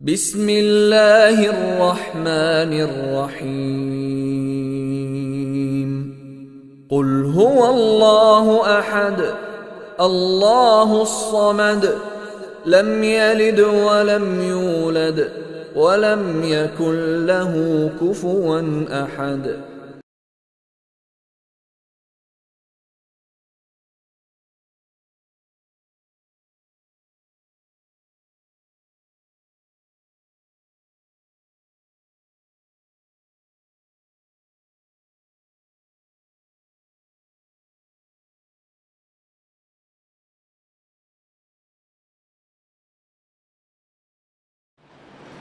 بسم الله الرحمن الرحيم قل هو الله أحد الله الصمد لم يلد ولم يولد ولم يكن له كفوا أحد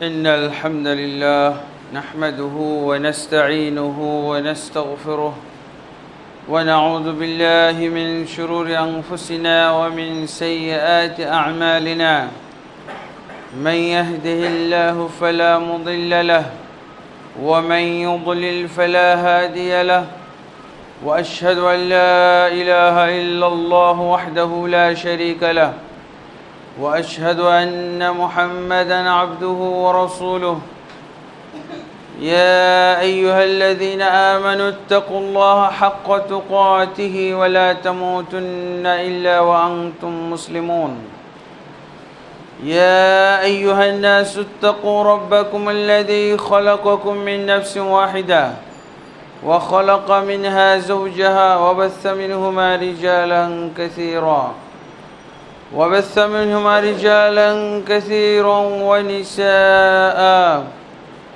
إن الحمد لله نحمده ونستعينه ونستغفره ونعوذ بالله من شرور أنفسنا ومن سيئات أعمالنا من يهده الله فلا مضل له ومن يضلل فلا هادي له وأشهد أن لا إله إلا الله وحده لا شريك له وأشهد أن محمدًا عبده ورسوله يا أيها الذين آمنوا اتقوا الله حق تقاته ولا تموتن إلا وأنتم مسلمون يا أيها الناس اتقوا ربكم الذي خلقكم من نفس واحدة وخلق منها زوجها وبث منهما رجالا كثيرا ونساء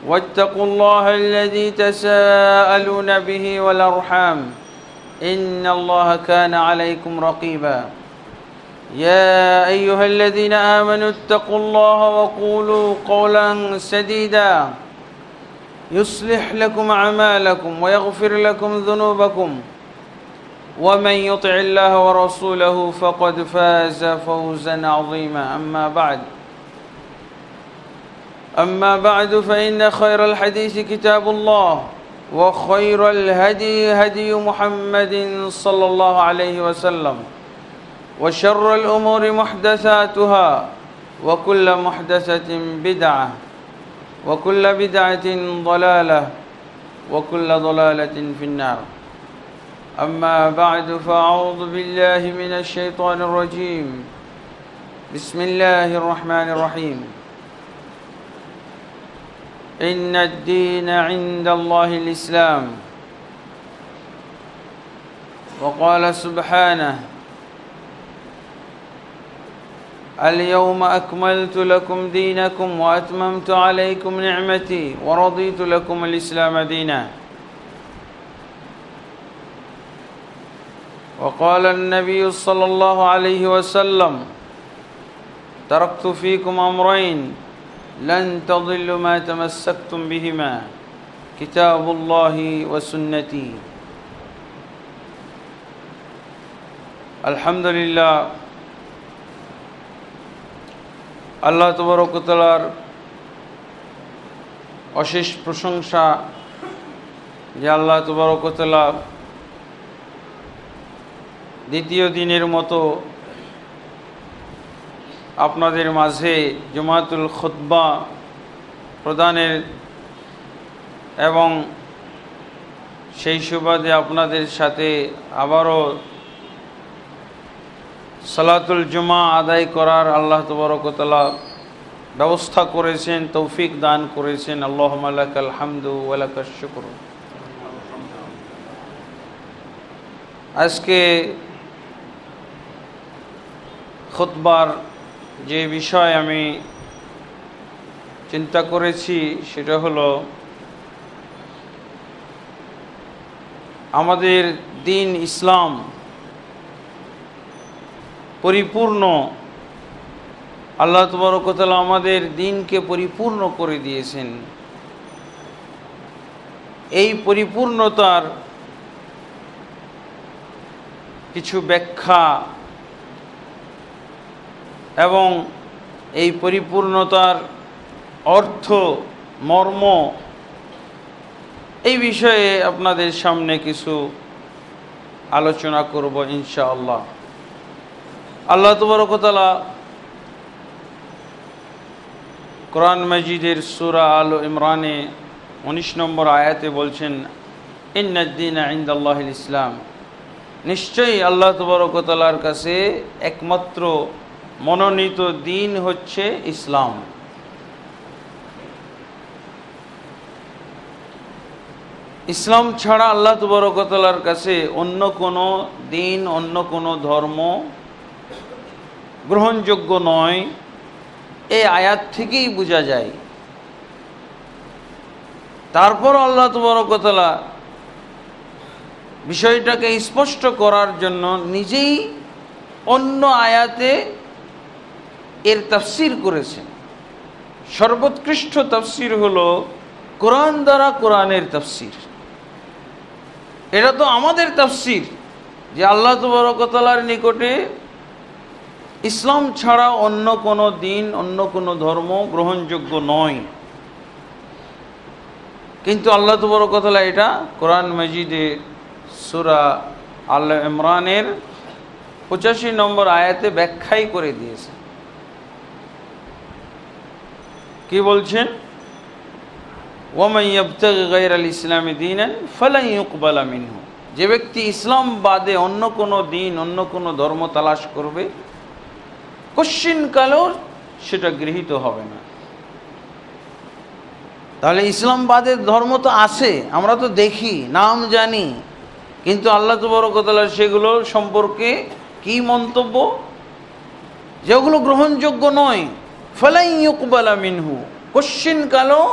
واتقوا الله الذي تساءلون به والأرحام إن الله كان عليكم رقيبا يا أيها الذين آمنوا اتقوا الله وقولوا قولا سديدا يصلح لكم أعمالكم ويغفر لكم ذنوبكم ومن يطع الله ورسوله فقد فاز فوزا عظيما أما بعد فإن خير الحديث كتاب الله وخير الهدي هدي محمد صلى الله عليه وسلم وشر الأمور محدثاتها وكل محدثة بدعة وكل بدعة ضلالة وكل ضلالة في النار أما بعد فأعوذ بالله من الشيطان الرجيم بسم الله الرحمن الرحيم إن الدين عند الله الإسلام وقال سبحانه اليوم أكملت لكم دينكم وأتممت عليكم نعمتي ورضيت لكم الإسلام دينا وقال النبي صلى الله عليه وسلم تركت فيكم أمرين لن تضلوا ما تمسكتم بهما كتاب الله وسنتي الحمد لله আল্লাহ তাবারক ওয়া তাআলার অশেষ প্রশংসা যে আল্লাহ তাবারক ওয়া তাআলা দ্বিতীয় দিনের মতো আপনাদের মাঝে জুমাতুল খুতবা প্রদানের এবং সেই সুবাদে আপনাদের সাথে আবারও সালাতুল জুমা আদায় করার আল্লাহ তাবারক ওয়া তাআলা ব্যবস্থা করেছেন, তৌফিক দান করেছেন। আল্লাহুম্মা লাকাল হামদু ওয়া লাকাশ শুকরু। আজকে খুতবার যে বিষয় আমি চিন্তা করেছি সেটা হলো আমাদের দ্বীন ইসলাম পরিপূর্ণ। আল্লাহ তাবারক ওয়া তাআলা আমাদের দ্বীনকে পরিপূর্ণ করে দিয়েছেন। এই পরিপূর্ণতার কিছু ব্যাখ্যা এবং এই পরিপূর্ণতার অর্থ মর্ম এই বিষয়ে আপনাদের সামনে কিছু আলোচনা করব ইনশাআল্লাহ। আল্লাহ তাবারক ওয়া তাআলা কোরআন মাজিদের সূরা আল ইমরানে 19 নম্বর আয়াতে বলছেন, ইন্নাদ-দীনা ইনদাল্লাহিল ইসলাম, নিশ্চয়ই আল্লাহ তাবারক ওয়া তাআলার কাছে একমাত্র মনোনীত দিন হচ্ছে ইসলাম। ইসলাম ছাড়া আল্লাহ তাবারক ওয়া তাআলার কাছে অন্য কোনো দিন, অন্য কোনো ধর্ম গ্রহণযোগ্য নয়। এই আয়াত থেকেই বোঝা যায়। তারপর আল্লাহ তাবারক ওয়া তাআলা বিষয়টাকে স্পষ্ট করার জন্য নিজেই অন্য আয়াতে এর তাফসীর করেছেন। সর্বোৎকৃষ্ট তাফসীর হলো কোরআন দ্বারা কোরআনের তাফসীর। এটা তো আমাদের তাফসীর যে আল্লাহ তাবারক ওয়া তাআলার নিকটে ইসলাম ছাড়া অন্য কোনো দিন, অন্য কোনো ধর্ম গ্রহণযোগ্য নয়। কিন্তু আল্লাহ তাবারক ওয়া তাআলা এটা কোরআন মাজিদে সূরা আল ইমরানের 85 নম্বর আয়াতে ব্যাখ্যাই করে দিয়েছে। কি বলছেন? ওয়ামান ইয়াবতাগি গায়রাল ইসলামি দীনান ফালান ইউকবালা মিনহু, যে ব্যক্তি ইসলাম বাদে অন্য কোনো দিন, অন্য কোনো ধর্ম তালাশ করবে, কশ্চিনকালেও সেটা গৃহীত হবে না। তাহলে ইসলাম বাদের ধর্ম তো আছে, আমরা তো দেখি, নাম জানি, কিন্তু আল্লাহ তাবারক ওয়া তাআলা সেগুলো সম্পর্কে কি মন্তব্য? যেগুলো গ্রহণযোগ্য নয়। ফালাই ইউকবালা মিনহু, কশ্চিনকালও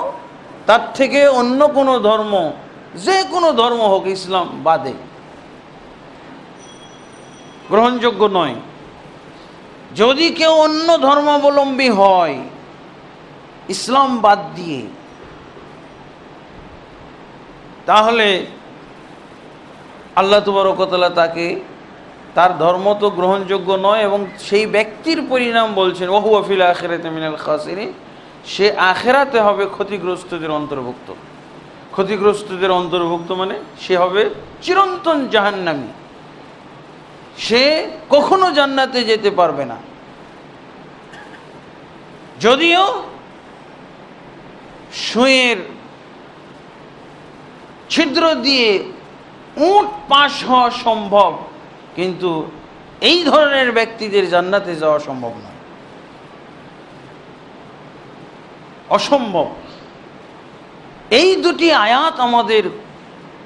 তার থেকে অন্য কোনো ধর্ম, যে কোনো ধর্ম হোক, ইসলাম বাদে গ্রহণযোগ্য নয়। যদি কেউ অন্য ধর্মাবলম্বী হয় ইসলাম বাদ দিয়ে, তাহলে আল্লাহ তাবারক ওয়া তাআলা তাকে, তার ধর্ম তো গ্রহণযোগ্য নয় এবং সেই ব্যক্তির পরিণাম বলছেন ওয়া হুয়া ফিল আখিরাতি মিনাল খাসিরিন, সে আখিরাতে হবে ক্ষতিগ্রস্তদের অন্তর্ভুক্ত। ক্ষতিগ্রস্তদের অন্তর্ভুক্ত মানে সে হবে চিরন্তন জাহান্নামী, সে কখনো জান্নাতে যেতে পারবে না। যদিও সুঁয়ের ছিদ্র দিয়ে উট পাশ হওয়া সম্ভব, কিন্তু এই ধরনের ব্যক্তিদের জান্নাতে যাওয়া সম্ভব নয়, অসম্ভব। এই দুটি আয়াত আমাদের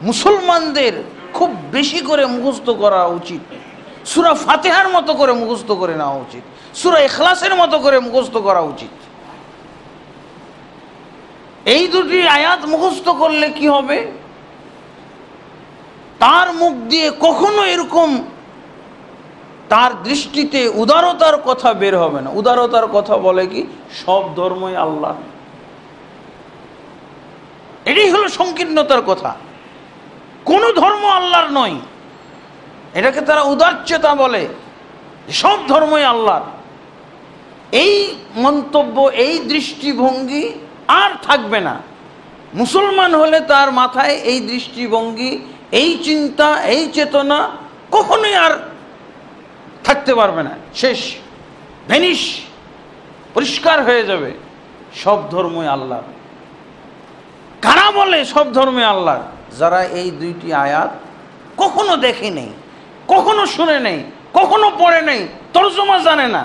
মুসলমানদের খুব বেশি করে মুখস্থ করা উচিত। সূরা ফাতিহার মতো করে মুখস্থ করে নেওয়া উচিত, সূরা ইখলাসের মতো করে মুখস্থ করা উচিত। এই দুটি আয়াত মুখস্থ করলে কি হবে? তার মুখ দিয়ে কখনো এরকম তার দৃষ্টিতে উদারতার কথা বের হবে না। উদারতার কথা বলে কি? সব ধর্মই আল্লাহ। এটাই হলো সংকীর্ণতার কথা। কোন ধর্ম আল্লাহর নয়, এটাকে তারা উদারচেতা বলে। সব ধর্মই আল্লাহর। এই মন্তব্য, এই দৃষ্টিভঙ্গি আর থাকবে না। মুসলমান হলে তার মাথায় এই দৃষ্টিভঙ্গি, এই চিন্তা, এই চেতনা কখনোই আর থাকতে পারবে না। শেষ, ভেনিশ, পরিষ্কার হয়ে যাবে। সব ধর্মই আল্লাহ। কারা বলে সব ধর্মে আল্লাহ? যারা এই দুইটি আয়াত কখনো দেখে নেই, কখনো শুনে নেই, কখনো পড়ে নেই, তরজমা জানে না।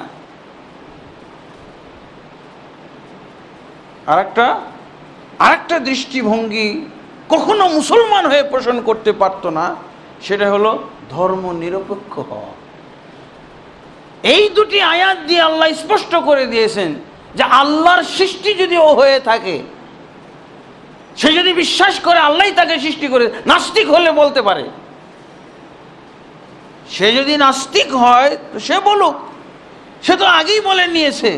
আরেকটা দৃষ্টিভঙ্গি কখনো মুসলমান হয়ে পোষণ করতে পারতো না, সেটা হলো ধর্ম নিরপেক্ষ হওয়া। এই দুটি আয়াত দিয়ে আল্লাহ স্পষ্ট করে দিয়েছেন যে আল্লাহর সৃষ্টি যদি ও হয়ে থাকে, সে যদি বিশ্বাস করে আল্লাহই তাকে সৃষ্টি করে, নাস্তিক হলে বলতে পারে। সে যদি নাস্তিক হয় তো সে বলুক, সে তো আগেই বলে নিয়েছে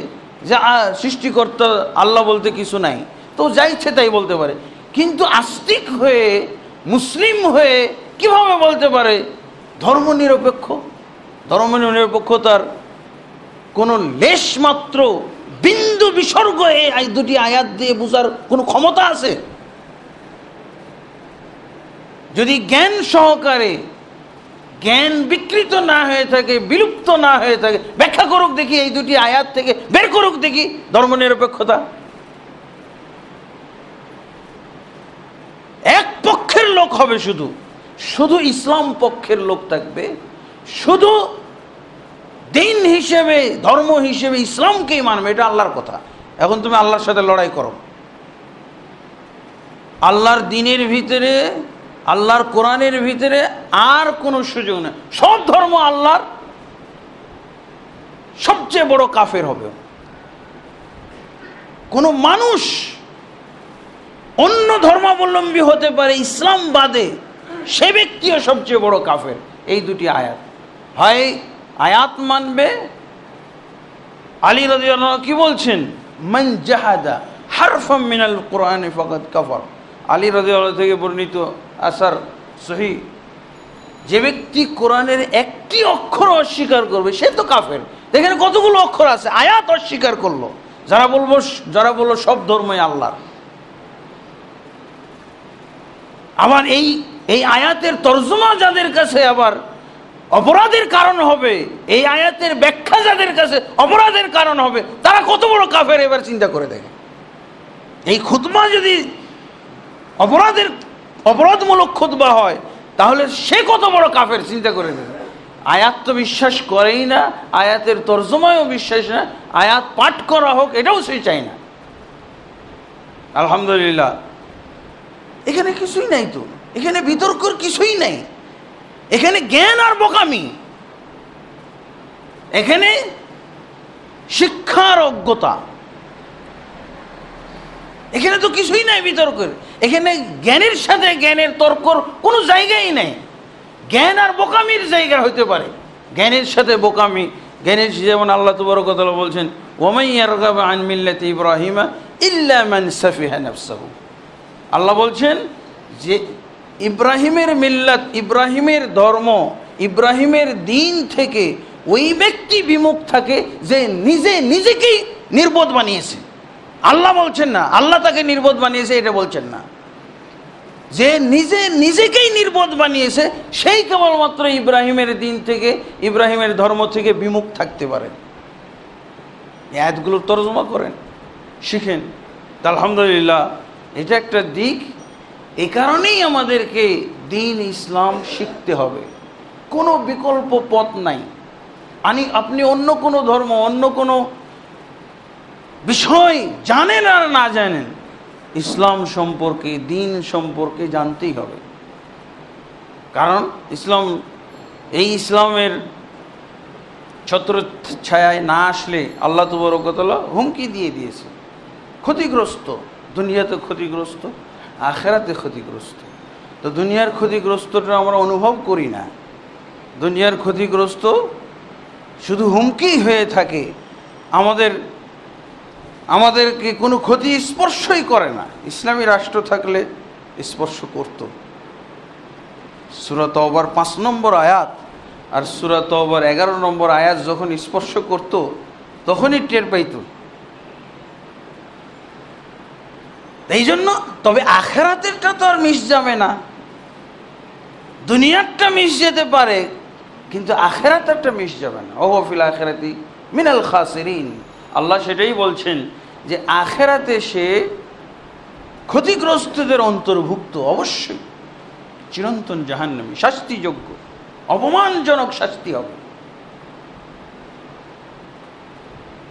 যে সৃষ্টিকর্তা আল্লাহ বলতে কিছু নাই, তো যা ইচ্ছে তাই বলতে পারে। কিন্তু আস্তিক হয়ে, মুসলিম হয়ে কিভাবে বলতে পারে ধর্ম নিরপেক্ষ? ধর্ম নিরপেক্ষতার কোনো লেশ মাত্র বিন্দু বিসর্গ এই দুটি আয়াত দিয়ে বোঝার কোনো ক্ষমতা আছে? যদি জ্ঞান সহকারে, জ্ঞান বিকৃত না হয়ে থাকে, বিলুপ্ত না হয়ে থাকে, ব্যাখ্যা করুক দেখি, এই দুটি আয়াত থেকে বের করুক দেখি ধর্ম নিরপেক্ষতা। লোক হবে, শুধু শুধু ইসলাম পক্ষের লোক থাকবে, শুধু দিন হিসেবে ধর্ম হিসেবে ইসলামকেই মানবে, এটা আল্লাহর কথা। এখন তুমি আল্লাহর সাথে লড়াই করো, আল্লাহর দ্বীনের ভিতরে, আল্লাহর কোরআনের ভিতরে আর কোনো সুযোগ নেই। সব ধর্ম আল্লাহর, সবচেয়ে বড় কাফের হবে কোনো মানুষ। অন্য ধর্মাবলম্বী হতে পারে, ইসলাম বাদে, সে ব্যক্তিও সবচেয়ে বড় কাফের। এই দুটি আয়াত, হয় আয়াত মানবে। আলী রাদিয়াল্লাহু আনহু কি বলছেন? মান জাহাদা হারফাম মিনাল কুরআনি ফাকাদ কাফার। আলী রাদিয়াল্লাহু আনহু থেকে বর্ণিত আসার সহিহ, যে ব্যক্তি কোরআনের একটি অক্ষর অস্বীকার করবে সে তো কাফের। দেখেন কতগুলো অক্ষর আছে, আয়াত অস্বীকার করলো। যারা বললো সব ধর্মই আল্লাহর। আবার এই আয়াতের তর্জমা যাদের কাছে আবার অপরাধের কারণ হবে, এই আয়াতের ব্যাখ্যা যাদের কাছে অপরাধের কারণ হবে, তারা কত বড় কাফের এবার চিন্তা করে দেখে। এই খুতবা যদি অপরাধমূলক খুতবা হয়, তাহলে সে কত বড় কাফের চিন্তা করে দেখে। আয়াত তো বিশ্বাস করেই না, আয়াতের তর্জমায়ও বিশ্বাস না, আয়াত পাঠ করা হোক এটাও সে চায় না। আলহামদুলিল্লাহ, এখানে কিছুই নাই তো, এখানে বিতর্কর কিছুই নাই, এখানে জ্ঞান আর বোকামি, এখানে শিক্ষার অজ্ঞতা, এখানে তো কিছুই নাই বিতর্কের। এখানে জ্ঞানের সাথে জ্ঞানের তর্কর কোনো জায়গাই নেই। জ্ঞান আর বোকামির জায়গা হইতে পারে, জ্ঞানের সাথে বোকামি। জ্ঞানের, যেমন আল্লাহ তাবারক ওয়া তাআলা বলছেন, ওয়ামান ইয়ারগাবু আন মিল্লাতি ইব্রাহিমা ইল্লা মান সাফিহা নাফসাহু। আল্লাহ বলছেন যে ইব্রাহিমের মিল্লাত, ইব্রাহিমের ধর্ম, ইব্রাহিমের দিন থেকে ওই ব্যক্তি বিমুখ থাকে যে নিজেকেই নির্বোধ বানিয়েছে। আল্লাহ বলছেন না আল্লাহ তাকে নির্বোধ বানিয়েছে, এটা বলছেন না। যে নিজেকেই নির্বোধ বানিয়েছে সেই কেবলমাত্র ইব্রাহিমের দিন থেকে, ইব্রাহিমের ধর্ম থেকে বিমুখ থাকতে পারে। আয়াতগুলো তর্জমা করেন, শিখেন। আলহামদুলিল্লাহ, এটা একটা দিক। এই কারণেই আমাদেরকে দ্বীন ইসলাম শিখতে হবে, কোনো বিকল্প পথ নাই। আপনি অন্য কোনো ধর্ম, অন্য কোনো বিষয় জানেন আর না জানেন, ইসলাম সম্পর্কে, দ্বীন সম্পর্কে জানতেই হবে। কারণ এই ইসলামের ছত্র ছায়ায় না আসলে আল্লাহ তাবারক ওয়া তাআলা হুমকি দিয়ে দিয়েছে, ক্ষতিগ্রস্ত, দুনিয়াতে ক্ষতিগ্রস্ত, আখিরাতে ক্ষতিগ্রস্ত। তো দুনিয়ার ক্ষতিগ্রস্তটা আমরা অনুভব করি না, দুনিয়ার ক্ষতিগ্রস্ত শুধু হুমকি হয়ে থাকে, আমাদেরকে কোনো ক্ষতি স্পর্শই করে না। ইসলামী রাষ্ট্র থাকলে স্পর্শ করত। সূরা তাওবার 5 নম্বর আয়াত আর সূরা তাওবার 11 নম্বর আয়াত যখন স্পর্শ করত, তখনই টের পাইত। এই জন্য, তবে আখিরাতেরটা তো আর মিশ যাবে না। দুনিয়ারটা মিশ যেতে পারে, কিন্তু আখিরাতেরটা মিশ যাবে না। ওয়া ফিল আখিরাতি মিনাল খাসিরিন। আল্লাহ সেটাই বলছেন যে আখিরাতে সে ক্ষতিগ্রস্তদের অন্তর্ভুক্ত, অবশ্যই চিরন্তন জাহান্নামী, শাস্তিযোগ্য, অপমানজনক শাস্তি হবে।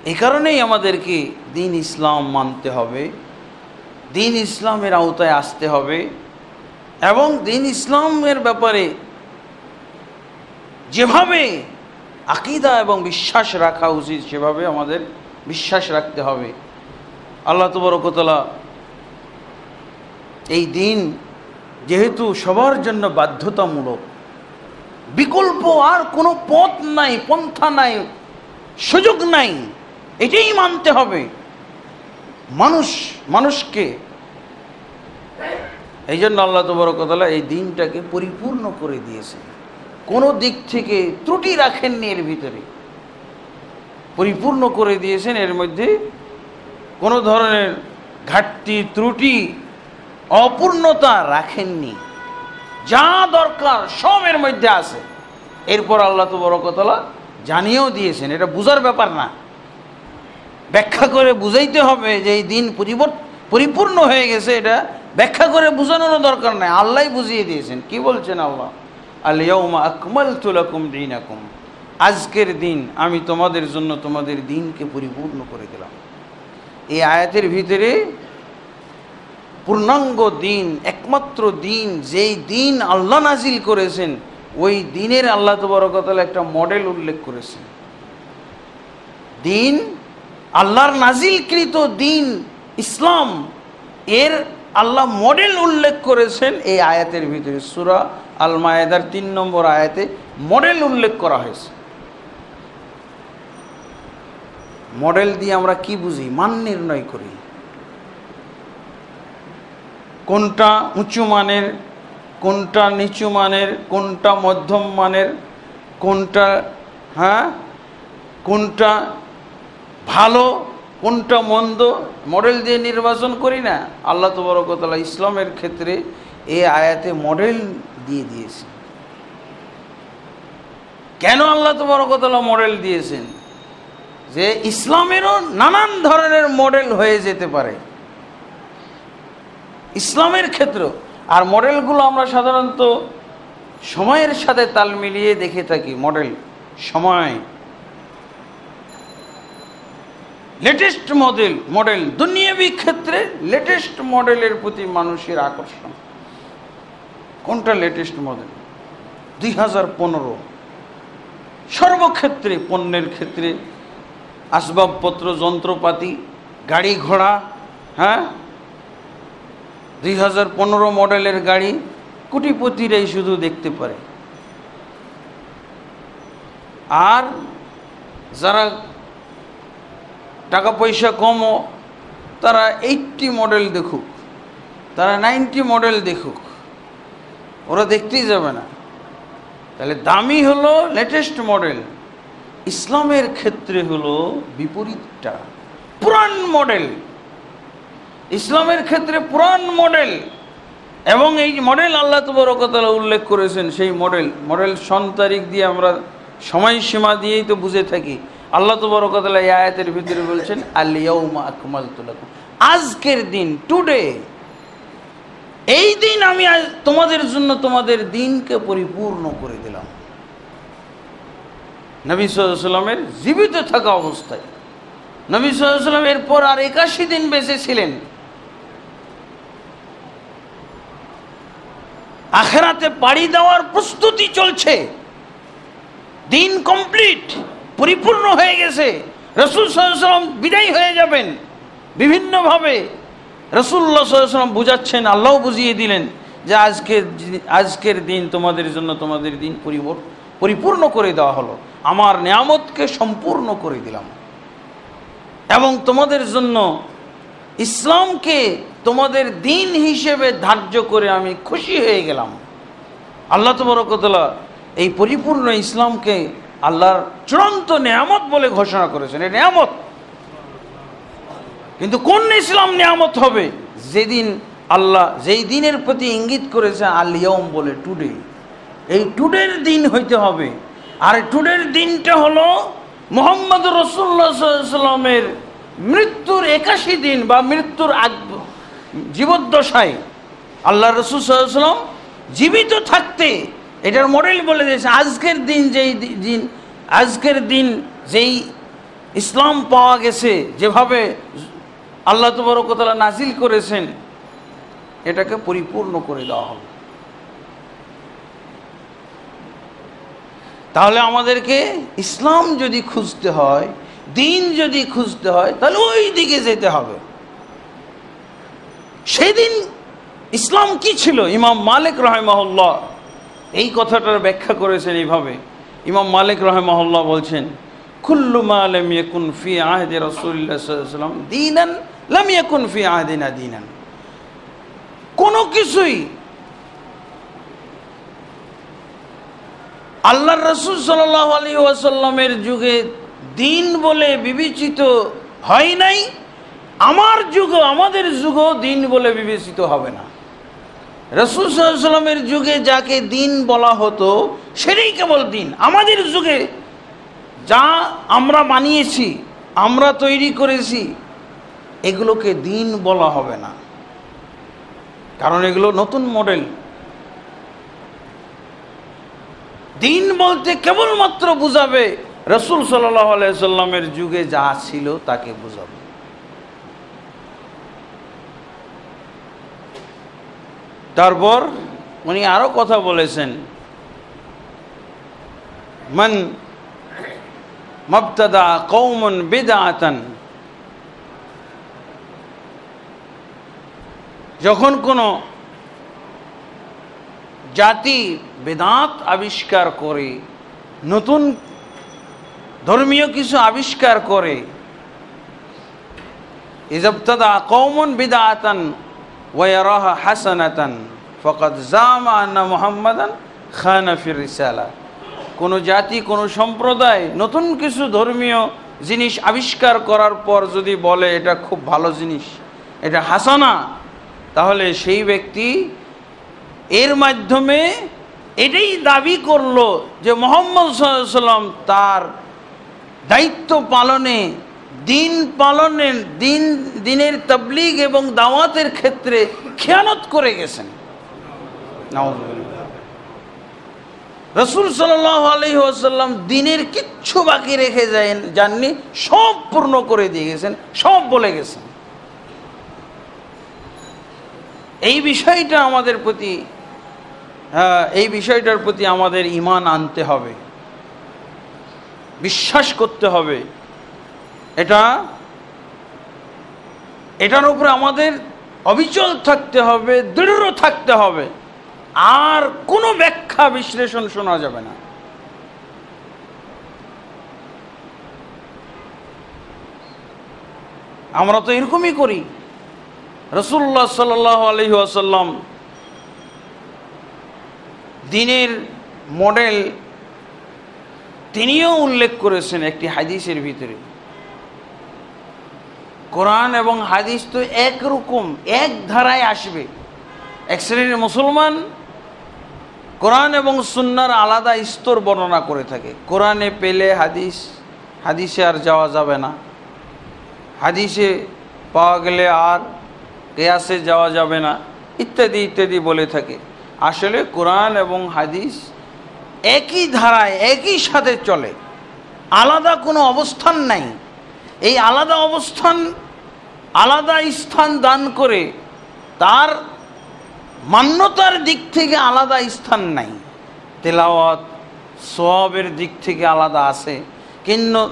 এই কারণেই আমাদেরকে দ্বীন ইসলাম মানতে হবে, দ্বীন ইসলামের আওতায় আসতে হবে, এবং দ্বীন ইসলামের ব্যাপারে যেভাবে আকীদা এবং বিশ্বাস রাখা উচিত সেভাবে আমাদের বিশ্বাস রাখতে হবে। আল্লাহ তাবারক ওয়া তাআলা এই দ্বীন যেহেতু সবার জন্য বাধ্যতামূলক, বিকল্প আর কোনো পথ নাই, পন্থা নাই, সুযোগ নাই, এটাই মানতে হবে মানুষকে। এই জন্য আল্লাহ তাবারক ওয়া তাআলা এই দ্বীনটাকে পরিপূর্ণ করে দিয়েছেন, কোনো দিক থেকে ত্রুটি রাখেননি, এর ভিতরে পরিপূর্ণ করে দিয়েছেন। এর মধ্যে কোনো ধরনের ঘাটতি, ত্রুটি, অপূর্ণতা রাখেননি। যা দরকার সব এর মধ্যে আছে। এরপর আল্লাহ তাবারক ওয়া তাআলা জানিয়েও দিয়েছেন, এটা বুঝার ব্যাপার না, ব্যাখ্যা করে বুঝাইতে হবে যে এই দিন পরিপূর্ণ হয়ে গেছে, এটা ব্যাখ্যা করে বোঝানোর দরকার নাই, আল্লাহই বুঝিয়ে দিয়েছেন। কি বলছেন আল্লাহ? আল ইয়াউমা আকমালতু লাকুম দীনাকুম, আজকের দিন আমি তোমাদের জন্য তোমাদের দিনকে পরিপূর্ণ করে দিলাম। এই আয়াতের ভিতরে পূর্ণাঙ্গ দিন, একমাত্র দিন, যেই দিন আল্লাহ নাজিল করেছেন, ওই দিনের আল্লাহ তাবারক ওয়া তাআলা একটা মডেল উল্লেখ করেছেন। দিন, আল্লাহর নাজিলকৃত দিন ইসলাম, এর আল্লাহ মডেল উল্লেখ করেছেন এই আয়াতের ভিতরে। সূরা আল মায়েদার 3 নম্বর আয়াতে মডেল উল্লেখ করা হয়েছে। মডেল দিয়ে আমরা কি বুঝি? মান নির্ণয় করি, কোনটা উঁচু মানের, কোনটা নিচু মানের, কোনটা মধ্যম মানের, কোনটা কোনটা ভালো, কোনটা মন্দ, মডেল দিয়ে নির্বাচন করি না। আল্লাহ তাবারক ওয়া তাআলা ইসলামের ক্ষেত্রে এই আয়াতে মডেল দিয়ে দিয়েছে। কেন আল্লাহ তাবারক ওয়া তাআলা মডেল দিয়েছেন? যে ইসলামেরও নানান ধরনের মডেল হয়ে যেতে পারে ইসলামের ক্ষেত্রে। আর মডেলগুলো আমরা সাধারণত সময়ের সাথে তাল মিলিয়ে দেখে থাকি। সময় লেটেস্ট মডেল দুনিয়াবি ক্ষেত্রে লেটেস্ট মডেলের প্রতি মানুষের আকর্ষণ। কোনটা লেটেস্ট মডেল? 2015। সর্বক্ষেত্রে, পণ্যের ক্ষেত্রে, আসবাবপত্র, যন্ত্রপাতি, গাড়ি ঘোড়া, 2015 মডেলের গাড়ি কোটিপতিরাই শুধু দেখতে পারে। আর যারা টাকা পয়সা কমও, তারা 80 মডেল দেখুক, তারা 90 মডেল দেখুক, ওরা দেখতেই যাবে না। তাহলে দামি হলো লেটেস্ট মডেল। ইসলামের ক্ষেত্রে হলো বিপরীতটা, পুরান মডেল। ইসলামের ক্ষেত্রে পুরান মডেল। এবং এই মডেল আল্লাহ তাবারক ওয়া তাআলা উল্লেখ করেছেন। সেই মডেল সন তারিখ দিয়ে আমরা সময়সীমা দিয়েই তো বুঝে থাকি। আল্লাহ তাবারক ওয়া তাআলা এই আয়াতের ভিতরে বলছেন আল ইয়াউমা আকমালতু লাকুম, আজকের দিন, টুডে, এই দিন আমি আজ তোমাদের জন্য তোমাদের দিনকে পরিপূর্ণ করে দিলাম। নবী সাল্লাল্লাহু আলাইহি ওয়াসাল্লামের জীবিত থাকা অবস্থায়, নবী সাল্লাল্লাহু আলাইহি ওয়াসাল্লাম এরপর আর 81 দিন বেঁচে ছিলেন। আখিরাতে পাড়ি দেওয়ার প্রস্তুতি চলছে, দিন কমপ্লিট, পরিপূর্ণ হয়ে গেছে। রাসূল সাল্লাল্লাহু আলাইহি ওয়াসাল্লাম বিদায় হয়ে যাবেন। বিভিন্নভাবে রাসূলুল্লাহ সাল্লাল্লাহু আলাইহি ওয়াসাল্লাম বুঝাচ্ছেন, আল্লাহ বুঝিয়ে দিলেন যে আজকের দিন তোমাদের জন্য তোমাদের দিন পরিপূর্ণ করে দেওয়া হলো, আমার নিয়ামতকে সম্পূর্ণ করে দিলাম, এবং তোমাদের জন্য ইসলামকে তোমাদের দিন হিসেবে ধার্য করে আমি খুশি হয়ে গেলাম। আল্লাহ তাবারক ওয়া তাআলা এই পরিপূর্ণ ইসলামকে আল্লাহর চূড়ান্ত নিয়ামত বলে ঘোষণা করেছেন। এই নিয়ামত, কিন্তু কোন ইসলাম নিয়ামত হবে? যেদিন আল্লাহ যেই দিনের প্রতি ইঙ্গিত করেছে আল ইয়াউম বলে, টুডে, এই টুডের দিন হইতে হবে। আর টুডের দিনটা হলো মুহাম্মদ রাসূলুল্লাহ সাল্লাল্লাহু আলাইহি ওয়াসাল্লামের মৃত্যুর 81 দিন বা মৃত্যুর জীবদ্দশায় আল্লাহ রাসূল সাল্লাল্লাহু আলাইহি ওয়াসাল্লাম জীবিত থাকতে এটার মডেল বলে দিয়েছে। আজকের দিন যেই ইসলাম পাওয়া গেছে, যেভাবে আল্লাহ তাবারক ওয়া তাআলা নাজিল করেছেন, এটাকে পরিপূর্ণ করে দেওয়া হবে। তাহলে আমাদেরকে ইসলাম যদি খুঁজতে হয়, দিন যদি খুঁজতে হয়, তাহলে ওই দিকে যেতে হবে। সেদিন ইসলাম কি ছিল? ইমাম মালিক রাহিমাহুল্লাহ এই কথাটার ব্যাখ্যা করেছেন এইভাবে। ইমাম মালিক রাহিমাহুল্লাহ বলছেন, কুল্লু মা লাম ইয়াকুন ফি আহদি রাসূলিল্লাহ সাল্লাল্লাহু আলাইহি ওয়াসাল্লাম দীনান লাম ইয়াকুন ফি আহদিনা দীনান। কোনো কিছুই আল্লাহর রাসূল সাল্লাল্লাহু আলাইহি ওয়াসাল্লামের যুগে দিন বলে বিবেচিত হয় নাই, আমাদের যুগও দিন বলে বিবেচিত হবে না। রাসূল সাল্লাল্লাহু আলাইহি ওয়াসাল্লামের যুগে যাকে দিন বলা হতো সেটাই কেবল দিন। আমাদের যুগে যা আমরা বানিয়েছি, আমরা তৈরি করেছি, এগুলোকে দিন বলা হবে না। কারণ এগুলো নতুন মডেল। দিন বলতে কেবলমাত্র বুঝাবে রাসূল সাল্লাল্লাহু আলাইহি সাল্লামের যুগে যা ছিল তাকে বুঝাবে। তারপর উনি আরো কথা বলেছেন, মান মাবতাদা কওমুন বিদআতান, যখন কোনো জাতি বেদাত আবিষ্কার করে, নতুন ধর্মীয় কিছু আবিষ্কার করে, ইজাবতাদা কওমুন বিদআতান ওয়া ইয়ারাহা হাসানাতান ফাকাদ জামা আন্না মুহাম্মাদান খানা ফির রিসালা, কোনো জাতি কোনো সম্প্রদায় নতুন কিছু ধর্মীয় জিনিস আবিষ্কার করার পর যদি বলে এটা খুব ভালো জিনিস, এটা হাসানা, তাহলে সেই ব্যক্তি এর মাধ্যমে এটাই দাবি করলো যে মুহাম্মদ সাল্লাল্লাহু আলাইহি ওয়াসাল্লাম তার দায়িত্ব পালনে, দিন পালনে, দিনের তাবলীগ এবং দাওয়াতের ক্ষেত্রে খেয়ানত করে গেছেন। নাউযুবিল্লাহ। রাসূল সাল্লাল্লাহু আলাইহি ওয়াসাল্লাম দিনের কিচ্ছু বাকি রেখে যাননি, সব পূর্ণ করে দিয়ে গেছেন, সব বলে গেছেন। এই বিষয়টা আমাদের প্রতি, এই বিষয়টার প্রতি আমাদের ঈমান আনতে হবে, বিশ্বাস করতে হবে, এটার উপরে আমাদের অবিচল থাকতে হবে, দৃঢ় থাকতে হবে, আর কোনো ব্যাখ্যা বিশ্লেষণ শোনা যাবে না। আমরা তো এরকমই করি। রাসূলুল্লাহ সাল্লাল্লাহু আলাইহি ওয়াসাল্লাম দিনের মডেল তিনিও উল্লেখ করেছেন একটি হাদিসের ভিতরে। কোরআন এবং হাদিস তো একরকম, এক ধারায় আসবে। এক শ্রেণীর মুসলমান কোরআন এবং সুন্নাহর আলাদা স্তর বর্ণনা করে থাকে। কোরআনে পেলে হাদিসে আর যাওয়া যাবে না, হাদিসে পাওয়া গেলে আর কিয়াসে যাওয়া যাবে না, ইত্যাদি ইত্যাদি বলে থাকে। আসলে কোরআন এবং হাদিস একই ধারায় একই সাথে চলে, আলাদা কোনো অবস্থান নাই। এই আলাদা অবস্থান, আলাদা স্থান দান করে তার মান্যতার দিক থেকে আলাদা স্থান নাই। তেলাওয়াত সওয়াবের দিক থেকে আলাদা আছে,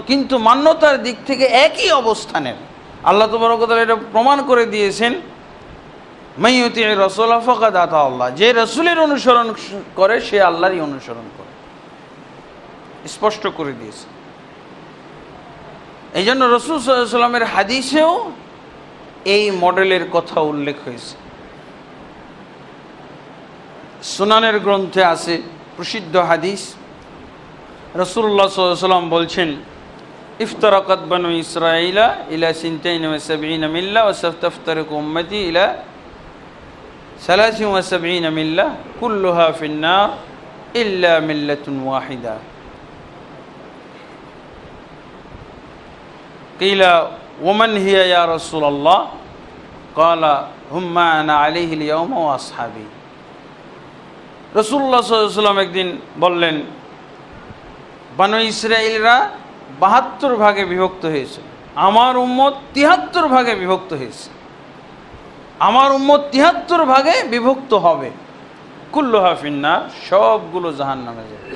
কিন্তু মান্যতার দিক থেকে একই অবস্থানের। আল্লাহ তাবারক ওয়া তাআলা এটা প্রমাণ করে দিয়েছেন, মাইয়ুতি রাসূলা ফাকাদ আতা আল্লাহ, যে রাসূলের অনুসরণ করে সে আল্লাহরই অনুসরণ করে, স্পষ্ট করে দিয়েছে। এই জন্য রাসূল সাল্লাল্লাহু আলাইহি ওয়াসাল্লামের হাদিসেও এই মডেলের কথা উল্লেখ হয়েছে। সুনানের গ্রন্থে আছে প্রসিদ্ধ হাদিস, রাসূলুল্লাহ সাল্লাল্লাহু আলাইহি ওয়াসাল্লাম বলছেন, ইফতারাকাত বানু ইসরাঈলা ইলা 72 মিল্লা ওয়া সাতাফতারিকু উম্মতি ইলা 73 মিল্লা কুল্লুহা ফিন-নার ইল্লা মিল্লাতুন ওয়াহিদা। কিলা ওমান হিয়া ইয়া রাসূলুল্লাহ, ক্বালা হুম মা আনা আলাইহি আল-ইয়াওমা ওয়া আসহাবি। রাসূলুল্লাহ সাল্লাল্লাহু আলাইহি ওয়াসাল্লাম একদিন বললেন, বানু ইসরাঈলরা 72 ভাগে বিভক্ত হয়েছে, আমার উম্মত 73 ভাগে বিভক্ত হয়েছে, আমার উম্মত 73 ভাগে বিভক্ত হবে, কুল্লুহা ফিন্নার, সবগুলো জাহান্নামে যাবে,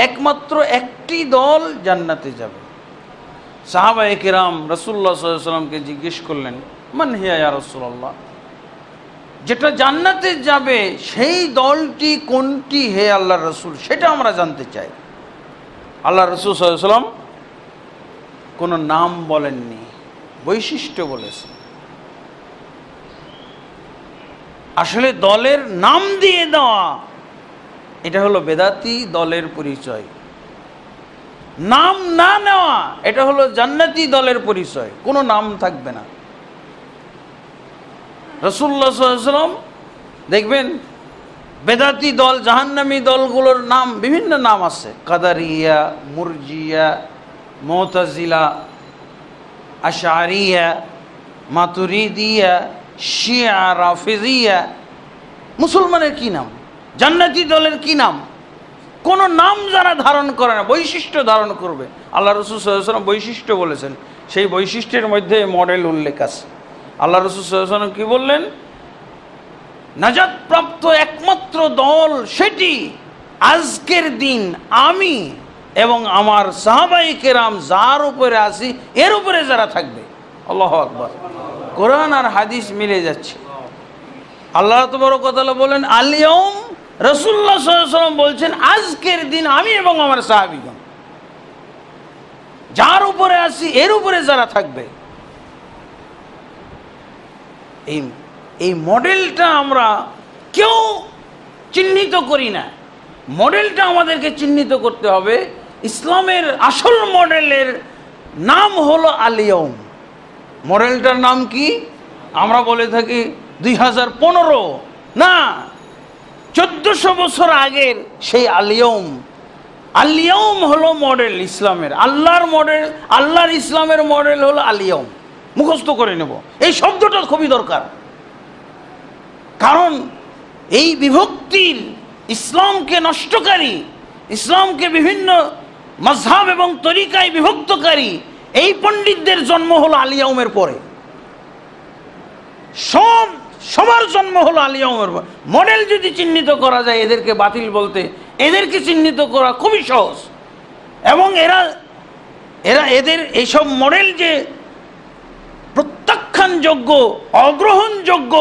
একমাত্র একটি দল জান্নাতে যাবে। সাহাবায়ে কেরাম রাসূলুল্লাহ সাল্লাল্লাহু আলাইহি ওয়াসাল্লামকে জিজ্ঞেস করলেন, মান হিয়া ইয়া রাসূলুল্লাহ, যেটা জান্নাতে যাবে সেই দলটি কোনটি হে আল্লাহর রাসূল, সেটা আমরা জানতে চাই। আল্লাহর রাসূল সাল্লাল্লাহু আলাইহি ওয়াসাল্লাম কোনো নাম বলেননি, বৈশিষ্ট্য বলেছেন। আসলে দলের নাম দিয়ে দেওয়া, এটা হলো বেদাতি দলের পরিচয়। নাম না নেওয়া, এটা হলো জান্নাতি দলের পরিচয়, কোনো নাম থাকবে না। রাসূলুল্লাহ সাল্লাল্লাহু আলাইহি ওয়াসাল্লাম দেখবেন বেদাতি দল, জাহান্নামী দলগুলোর নাম, বিভিন্ন নাম আছে, কাদারিয়া, মুরজিয়া, মুতাজিলা, আশআরিয়া, মাতুরিদিয়া, শিয়া, রাফিজিয়া, মুসলমানের কি নাম, জান্নাতি দলের কি নাম? কোনো নাম যারা ধারণ করে না, বৈশিষ্ট্য ধারণ করবে। আল্লাহ রসুল সাল্লাল্লাহু আলাইহি ওয়াসাল্লাম বৈশিষ্ট্য বলেছেন, সেই বৈশিষ্ট্যের মধ্যে মডেল উল্লেখ আছে। আল্লাহ রসুল সাল্লাল্লাহু আলাইহি ওয়াসাল্লাম কি বললেন? নাজাত প্রাপ্ত একমাত্র দল সেটি আজকের দিন আমি এবং আমার সাহাবায়ে কেরাম যার উপরে আছি এর উপরে যারা থাকবে। আল্লাহু আকবার। কোরআন আর হাদিস মিলে যাচ্ছে। আল্লাহ তাবারক ওয়া তাআলা বলেন আল ইয়াউম, রাসূলুল্লাহ সাল্লাল্লাহু আলাইহি ওয়াসাল্লাম বলছেন আজকের দিন আমি এবং আমার সাহাবীগণ যার উপরে আছি এর উপরে যারা থাকবে। এই মডেলটা আমরা কেউ চিহ্নিত করি না, মডেলটা আমাদেরকে চিহ্নিত করতে হবে। ইসলামের আসল মডেলের নাম হলো আল ইয়াউম। মডেলটার নাম কি? আমরা বলে থাকি 2015 না, 1400 বছর আগের সেই আল ইয়াউম। আল ইয়াউম হলো মডেল ইসলামের, আল্লাহর মডেল, আল্লাহর ইসলামের মডেল হলো আল ইয়াউম। মুখস্থ করে নেব, এই শব্দটা খুবই দরকার। কারণ এই বিভক্তির, ইসলামকে নষ্টকারী, ইসলামকে বিভিন্ন মাযহাব এবং তরিকায় বিভক্তকারী এই পণ্ডিতদের জন্ম হলো আল ইয়াউমের পরে। সবার জন্ম হলো আল ইয়াউমের পরে। মডেল যদি চিহ্নিত করা যায় এদেরকে বাতিল বলতে, এদেরকে চিহ্নিত করা খুবই সহজ। এবং এদের এইসব মডেল যে প্রত্যাখ্যানযোগ্য, অগ্রহণযোগ্য,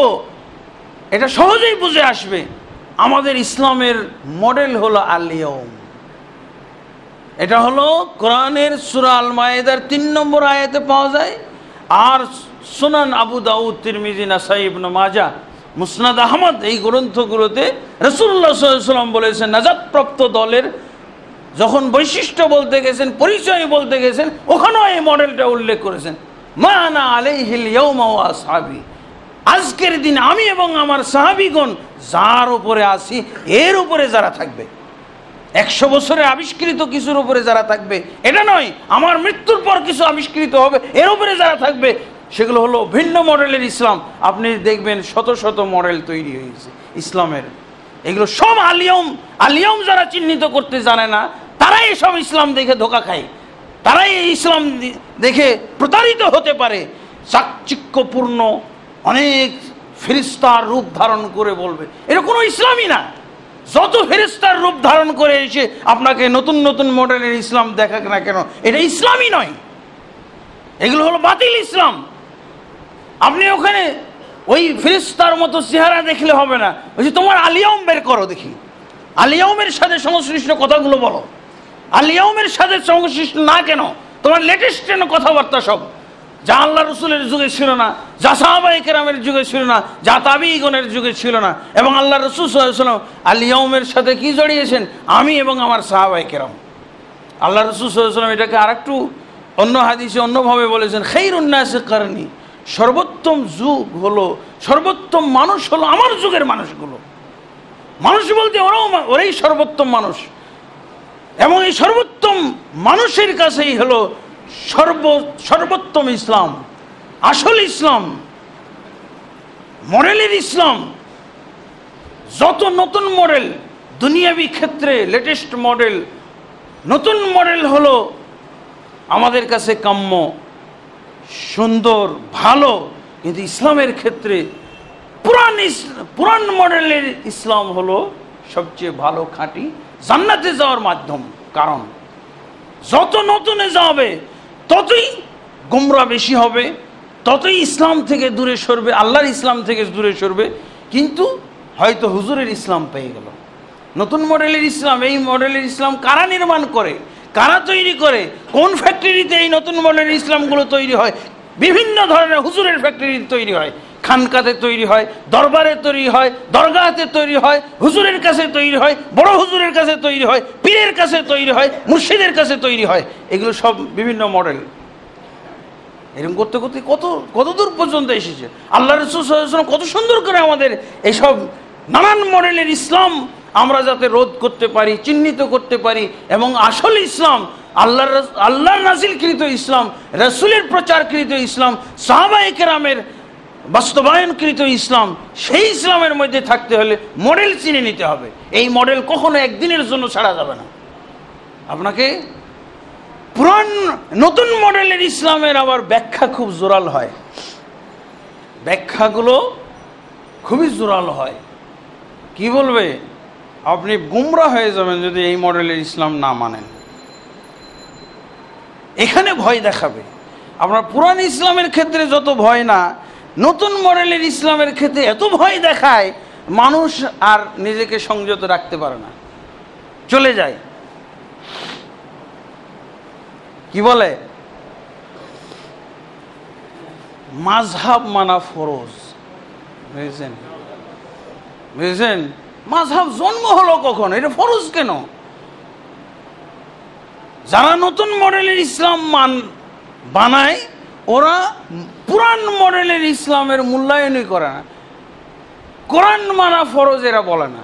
এটা সহজেই বুঝে আসবে। আমাদের ইসলামের মডেল হলো আল ইয়াউম। এটা হলো কোরআনের সূরা আল মায়েদার 3 নম্বর আয়াতে পাওয়া যায়। আর সুনান আবু দাউদ, তিরমিজি, নাসাই, ইবনে মাজাহ, মুসনাদ আহমদ এই গ্রন্থগুলোতে রাসূলুল্লাহ সাল্লাল্লাহু আলাইহি ওয়াসাল্লাম বলেছেন নাজাতপ্রাপ্ত দলের যখন বৈশিষ্ট্য বলতে গেছেন, পরিচয় বলতে গেছেন, ওখানেও এই মডেলটা উল্লেখ করেছেন। মা আনা আলাইহিল ইয়াউমা ওয়া আসহাবি, আজকের দিন আমি এবং আমার সাহাবীগণ যার উপরে আছি এর উপরে যারা থাকবে। 100 বছরে আবিষ্কৃত কিছুর উপরে যারা থাকবে এটা নয়, আমার মৃত্যুর পর কিছু আবিষ্কৃত হবে এর উপরে যারা থাকবে, সেগুলো হলো ভিন্ন মডেলের ইসলাম। আপনি দেখবেন শত শত মডেল তৈরি হয়েছে ইসলামের। এগুলো সব আল ইয়াউম। আল ইয়াউম যারা চিহ্নিত করতে জানে না তারাই এসব ইসলাম দেখে ধোঁকা খায়, তারাই এই ইসলাম দেখে প্রতারিত হতে পারে। চাকচিক্যপূর্ণ অনেক ফেরেশতার রূপ ধারণ করে বলবে এটা কোনো ইসলামই না। যত ফেরেশতার রূপ ধারণ করে এসে আপনাকে নতুন নতুন মডেলের ইসলাম দেখাক না কেন, এটা ইসলামই নয়, এগুলো হলো বাতিল ইসলাম। আপনি ওখানে ওই ফেরেশতার মতো চেহারা দেখলে হবে না, ওই যে তোমার আল ইয়াউম বের করো দেখি, আল ইয়াউমের সাথে সংশ্লিষ্ট কথাগুলো বলো। আল ইয়াউমের সাথে সংশ্লিষ্ট না কেন, তোমার লেটেস্ট কেন কথাবার্তা সব, যা আল্লাহ রসুলের যুগে ছিল না, যা সাহাবায়ে কেরামের যুগে ছিল না, যা তাবিঈগণের যুগে ছিল না। এবং আল্লাহ রসুল সাল্লাল্লাহু আলাইহি ওয়াসাল্লাম আল ইয়াউমের সাথে কি জড়িয়েছেন? আমি এবং আমার সাহাবায়ে কেরাম। আল্লাহ রসুল সাল্লাল্লাহু আলাইহি ওয়াসাল্লাম এটাকে আরেকটু অন্য হাদিসে অন্যভাবে বলেছেন, খায়রুন নাসি কারনি, সর্বোত্তম যুগ হলো, সর্বোত্তম মানুষ হলো আমার যুগের মানুষগুলো। মানুষ বলতে ওরাই সর্বোত্তম মানুষ। এবং এই সর্বোত্তম মানুষের কাছেই হলো সর্বোত্তম ইসলাম, আসল ইসলাম, মডেলের ইসলাম। যত নতুন মডেল দুনিয়াবি ক্ষেত্রে, লেটেস্ট মডেল, নতুন মডেল হলো আমাদের কাছে কাম্য, সুন্দর, ভালো। কিন্তু ইসলামের ক্ষেত্রে পুরান মডেলের ইসলাম হলো সবচেয়ে ভালো, খাঁটি, জান্নাতে যাওয়ার মাধ্যম। কারণ যত নতুনে যাবে ততই গোমরা বেশি হবে, ততই ইসলাম থেকে দূরে সরবে, আল্লাহর ইসলাম থেকে দূরে সরবে। কিন্তু হয়তো হুজুরের ইসলাম পেয়ে গেল, নতুন মডেলের ইসলাম। এই মডেলের ইসলাম কারা নির্মাণ করে, কারা তৈরি করে, কোন ফ্যাক্টরিতে এই নতুন মডেলের ইসলামগুলো তৈরি হয়? বিভিন্ন ধরনের হুজুরের ফ্যাক্টরি তৈরি হয়, খানকাতে তৈরি হয়, দরবারে তৈরি হয়, দরগাতে তৈরি হয়, হুজুরের কাছে তৈরি হয়, বড় হুজুরের কাছে তৈরি হয়, পীরের কাছে তৈরি হয়, মুর্শিদের কাছে তৈরি হয়। এগুলো সব বিভিন্ন মডেল। এরকম করতে করতে কত দূর পর্যন্ত এসেছে। আল্লাহ রাসূল সাল্লাল্লাহু আলাইহি ওয়াসাল্লাম কত সুন্দর করে আমাদের এইসব নানান মডেলের ইসলাম আমরা যাতে রোধ করতে পারি, চিহ্নিত করতে পারি। এবং আসল ইসলাম, আল্লাহর নাজিলকৃত ইসলাম, রাসূলের প্রচারকৃত ইসলাম, সাহাবায়ে কেরামের বাস্তবায়নকৃত ইসলাম, সেই ইসলামের মধ্যে থাকতে হলে মডেল চিনে নিতে হবে। এই মডেল কখনো একদিনের জন্য ছাড়া যাবে না। আপনাকে নতুন মডেলের ইসলামের আবার ব্যাখ্যা খুব জোরাল হয়, ব্যাখ্যাগুলো খুবই জোরাল হয়। কি বলবে, আপনি গুমরা হয়ে যাবেন যদি এই মডেলের ইসলাম না মানেন। এখানে ভয় দেখাবে। আপনার পুরান ইসলামের ক্ষেত্রে যত ভয় না, নতুন মডেলের ইসলামের ক্ষেত্রে এত ভয় দেখায়, মানুষ আর নিজেকে সংযত রাখতে পারে না, চলে যায়। কি বলে, মাযহাব মানা ফরজ। বুঝেছেন, বুঝেছেন? মাযহাব জন্ম হলো কখন? এটা ফরজ কেন? যারা নতুন মডেলের ইসলাম বানায়, ওরা পুরান মডেলের ইসলামের মূল্যায়নই করে না। কোরআন মানা ফরজ এরা বলে না।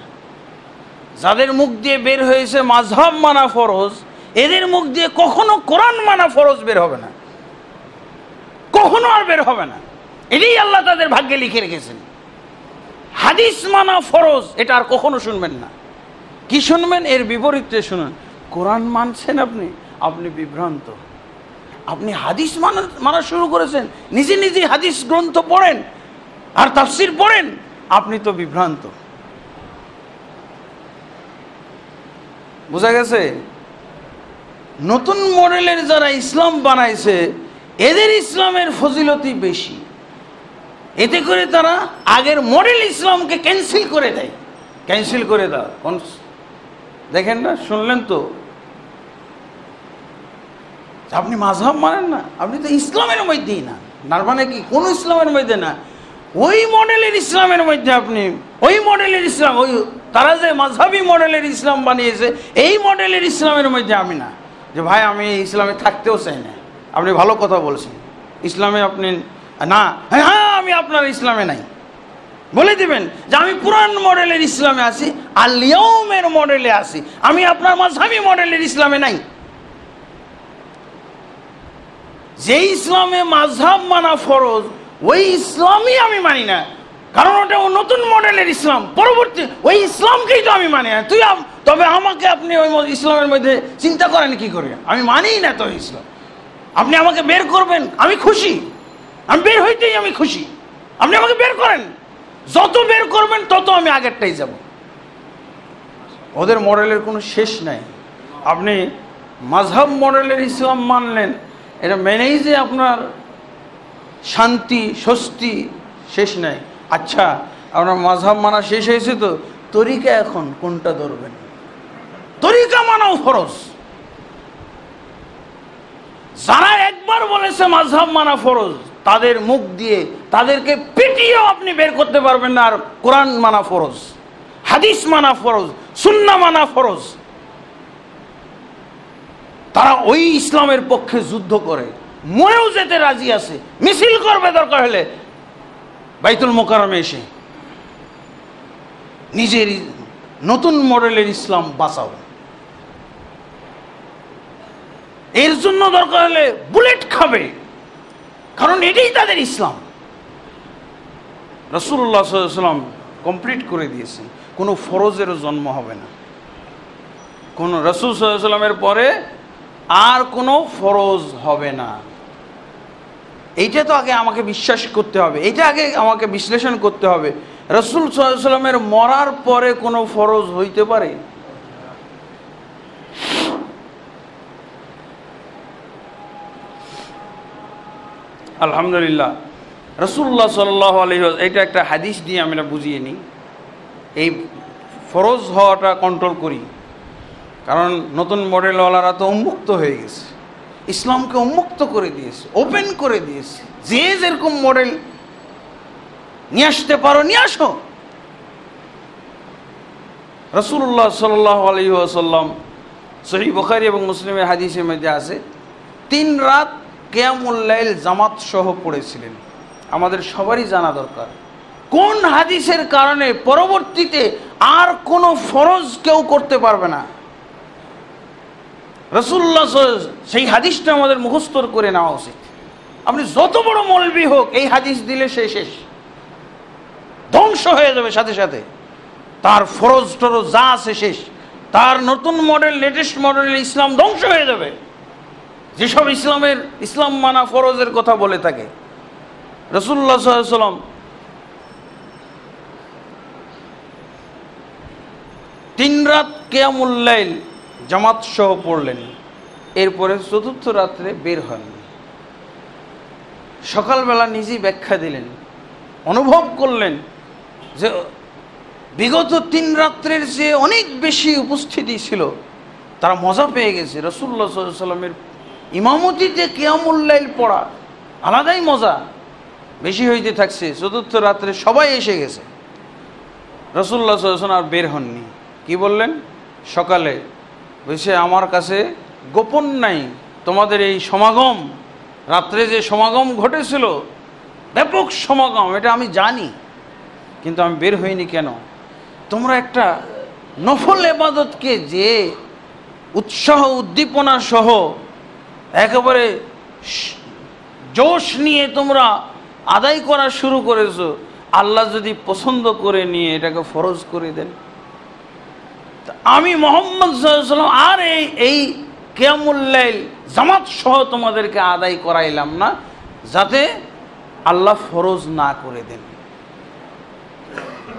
যাদের মুখ দিয়ে বের হয়েছে মাযহাব মানা ফরজ, এদের মুখ দিয়ে কখনো কোরআন মানা ফরজ বের হবে না, কখনো আর বের হবে না। এটাই আল্লাহ তাদের ভাগ্যে লিখে রেখেছেন। হাদিস মানা ফরজ, এটা আর কখনো শুনবেন না। কি শুনবেন? এর বিপরীতে শুনুন। কোরআন মানছেন আপনি, আপনি বিভ্রান্ত। আপনি হাদিস মানা শুরু করেছেন, নিজে নিজে হাদিস গ্রন্থ পড়েন আর তাফসির পড়েন, আপনি তো বিভ্রান্ত। বোঝা গেছে? নতুন মডেলের যারা ইসলাম বানাইছে, এদের ইসলামের ফজিলতি বেশি। এতে করে তারা আগের মডেল ইসলামকে ক্যান্সেল করে দেয়। ক্যান্সেল করে দাও, দেখেন না, শুনলেন তো? আপনি মাযহাব মানেন না, আপনি তো ইসলামের মধ্যেই না। তার মানে কি? কোন ইসলামের মধ্যে না, ওই মডেলের ইসলামের মধ্যে আপনি, ওই মডেলের ইসলাম, ওই তারা যে মাযহাবী মডেলের ইসলাম বানিয়েছে, এই মডেলের ইসলামের মধ্যে আমি না। যে ভাই আমি এই ইসলামে থাকতেও চাই না, আপনি ভালো কথা বলছেন, ইসলামে আপনি না, হ্যাঁ আমি আপনার ইসলামে নাই, বলে দিবেন যে আমি পুরান মডেলের ইসলামে আছি, আর লিয়মের মডেলে আছি, আমি আপনার মাযহাবী মডেলের ইসলামে নাই। যে ইসলামে মাযহাব মানা ফরজ, ওই ইসলামই আমি মানি না, কারণ ওটা নতুন মডেলের ইসলাম। পরবর্তী ওই ইসলামকেই তো আমি মানি না। তবে আমাকে আপনি ওই ইসলামের মধ্যে চিন্তা করেন কি করে? আমি মানিই না তো ইসলাম। আপনি আমাকে বের করবেন, আমি খুশি, আমি বের হইতেই আমি খুশি। আপনি আমাকে বের করেন, যত বের করবেন তত আমি আগেরটাই যাব। ওদের মডেলের কোনো শেষ নাই। আপনি মাযহাব মডেলের ইসলাম মানলেন, এটা মেনেই যে আপনার শান্তি স্বস্তি শেষ নাই। আচ্ছা, আপনার মাযহাব মানা শেষ হয়েছে, তো তরিকা এখন কোনটা ধরবেন? তরিকা মানাও ফরজ। যারা একবার বলেছে মাযহাব মানা ফরজ, তাদের মুখ দিয়ে তাদেরকে পিটিয়েও আপনি বের করতে পারবেন না। আর কোরআন মানা ফরজ, হাদিস মানা ফরজ, সুন্নাহ মানা ফরজ। তারা ওই ইসলামের পক্ষে যুদ্ধ করে, মরেও যেতে রাজি আছে, মিছিল করবে দরকার হলে বাইতুল মোকাররমে এসে। নিজের নতুন মডেলের ইসলাম বাঁচাও, এর জন্য দরকার হলে বুলেট খাবে, কারণ এটাই তাদের ইসলাম। রাসূলুল্লাহ সাল্লাল্লাহু আলাইহি ওয়াসাল্লাম কমপ্লিট করে দিয়েছেন, কোনো ফরজেরও জন্ম হবে না। কোন রাসূল সাল্লাল্লাহু আলাইহি ওয়াসাল্লামের পরে আর কোনো ফরজ হবে না। এইটা তো আগে আমাকে বিশ্বাস করতে হবে, এইটা আগে আমাকে বিশ্লেষণ করতে হবে। রাসূল সাল্লাল্লাহু আলাইহি ওয়াসাল্লামের মরার পরে কোনো ফরজ হইতে পারে? আলহামদুলিল্লাহ, রাসূলুল্লাহ সাল্লাল্লাহু আলাইহি ওয়াসাল্লাম, এটা একটা হাদিস দিয়ে আমরা বুঝিয়ে নিই। এই ফরজ হওয়াটা কন্ট্রোল করি, কারণ নতুন মডেলওয়ালারা তো উন্মুক্ত হয়ে গেছে, ইসলামকে উন্মুক্ত করে দিয়েছে, ওপেন করে দিয়েছে। যে যেরকম মডেল নিয়ে আসতে পারো, নিয়ে আসো। রাসূলুল্লাহ সাল্লাল্লাহু আলাইহি ওয়াসাল্লাম সহিহ বুখারী এবং মুসলিমের হাদিসের মধ্যে আছে, 3 রাত কিয়ামুল লাইল জামাত সহ পড়েছিলেন। আমাদের সবারই জানা দরকার কোন হাদিসের কারণে পরবর্তীতে আর কোনো ফরজ কেউ করতে পারবে না। রাসূলুল্লাহ সেই হাদিসটা আমাদের মুখস্থ করে নেওয়া উচিত। আপনি যত বড় মৌলবি হোক, এই হাদিস দিলে সে শেষ, ধ্বংস হয়ে যাবে সাথে সাথে, তার ফরজ টরজ যা আছে শেষ, তার নতুন মডেল লেটেস্ট মডেলের ইসলাম ধ্বংস হয়ে যাবে। যেসব ইসলাম মানা ফরজের কথা বলে থাকে, রাসূলুল্লাহ সাল্লাল্লাহু আলাইহি ওয়াসাল্লাম 3 রাত কিয়ামুল লাইল জামাত সহ পড়লেন, এরপরে 4র্থ রাত্রে বের হন। সকালবেলা নিজেই ব্যাখ্যা দিলেন, অনুভব করলেন যে বিগত 3 রাত্রের যে অনেক বেশি উপস্থিতি ছিল, তারা মজা পেয়ে গেছে। রাসূলুল্লাহ সাল্লাল্লাহু আলাইহি ওয়াসাল্লামের ইমামতিতে কিয়ামুল লাইল পড়া আলাদাই মজা বেশি হইতে থাকছে। 4র্থ রাত্রে সবাই এসে গেছে, রাসূলুল্লাহ সাল্লাল্লাহু আলাইহি ওয়াসাল্লাম আর বের হননি। কি বললেন? সকালে বলছে, আমার কাছে গোপন নাই তোমাদের এই সমাগম, রাত্রে যে সমাগম ঘটেছিল ব্যাপক সমাগম, এটা আমি জানি, কিন্তু আমি বের হইনি কেন? তোমরা একটা নফল ইবাদতকে যে উৎসাহ উদ্দীপনা সহ একেবারে জোশ নিয়ে তোমরা আদায় করা শুরু করেছো, আল্লাহ যদি পছন্দ করে নিয়ে এটাকে ফরজ করে দেন, আমি মুহাম্মদ সাল্লাল্লাহু আলাইহি ওয়াসাল্লাম আর এই কিয়ামুল লাইল জামাত সহ তোমাদেরকে আদায় করাইলাম না, যাতে আল্লাহ ফরজ না করে দেন।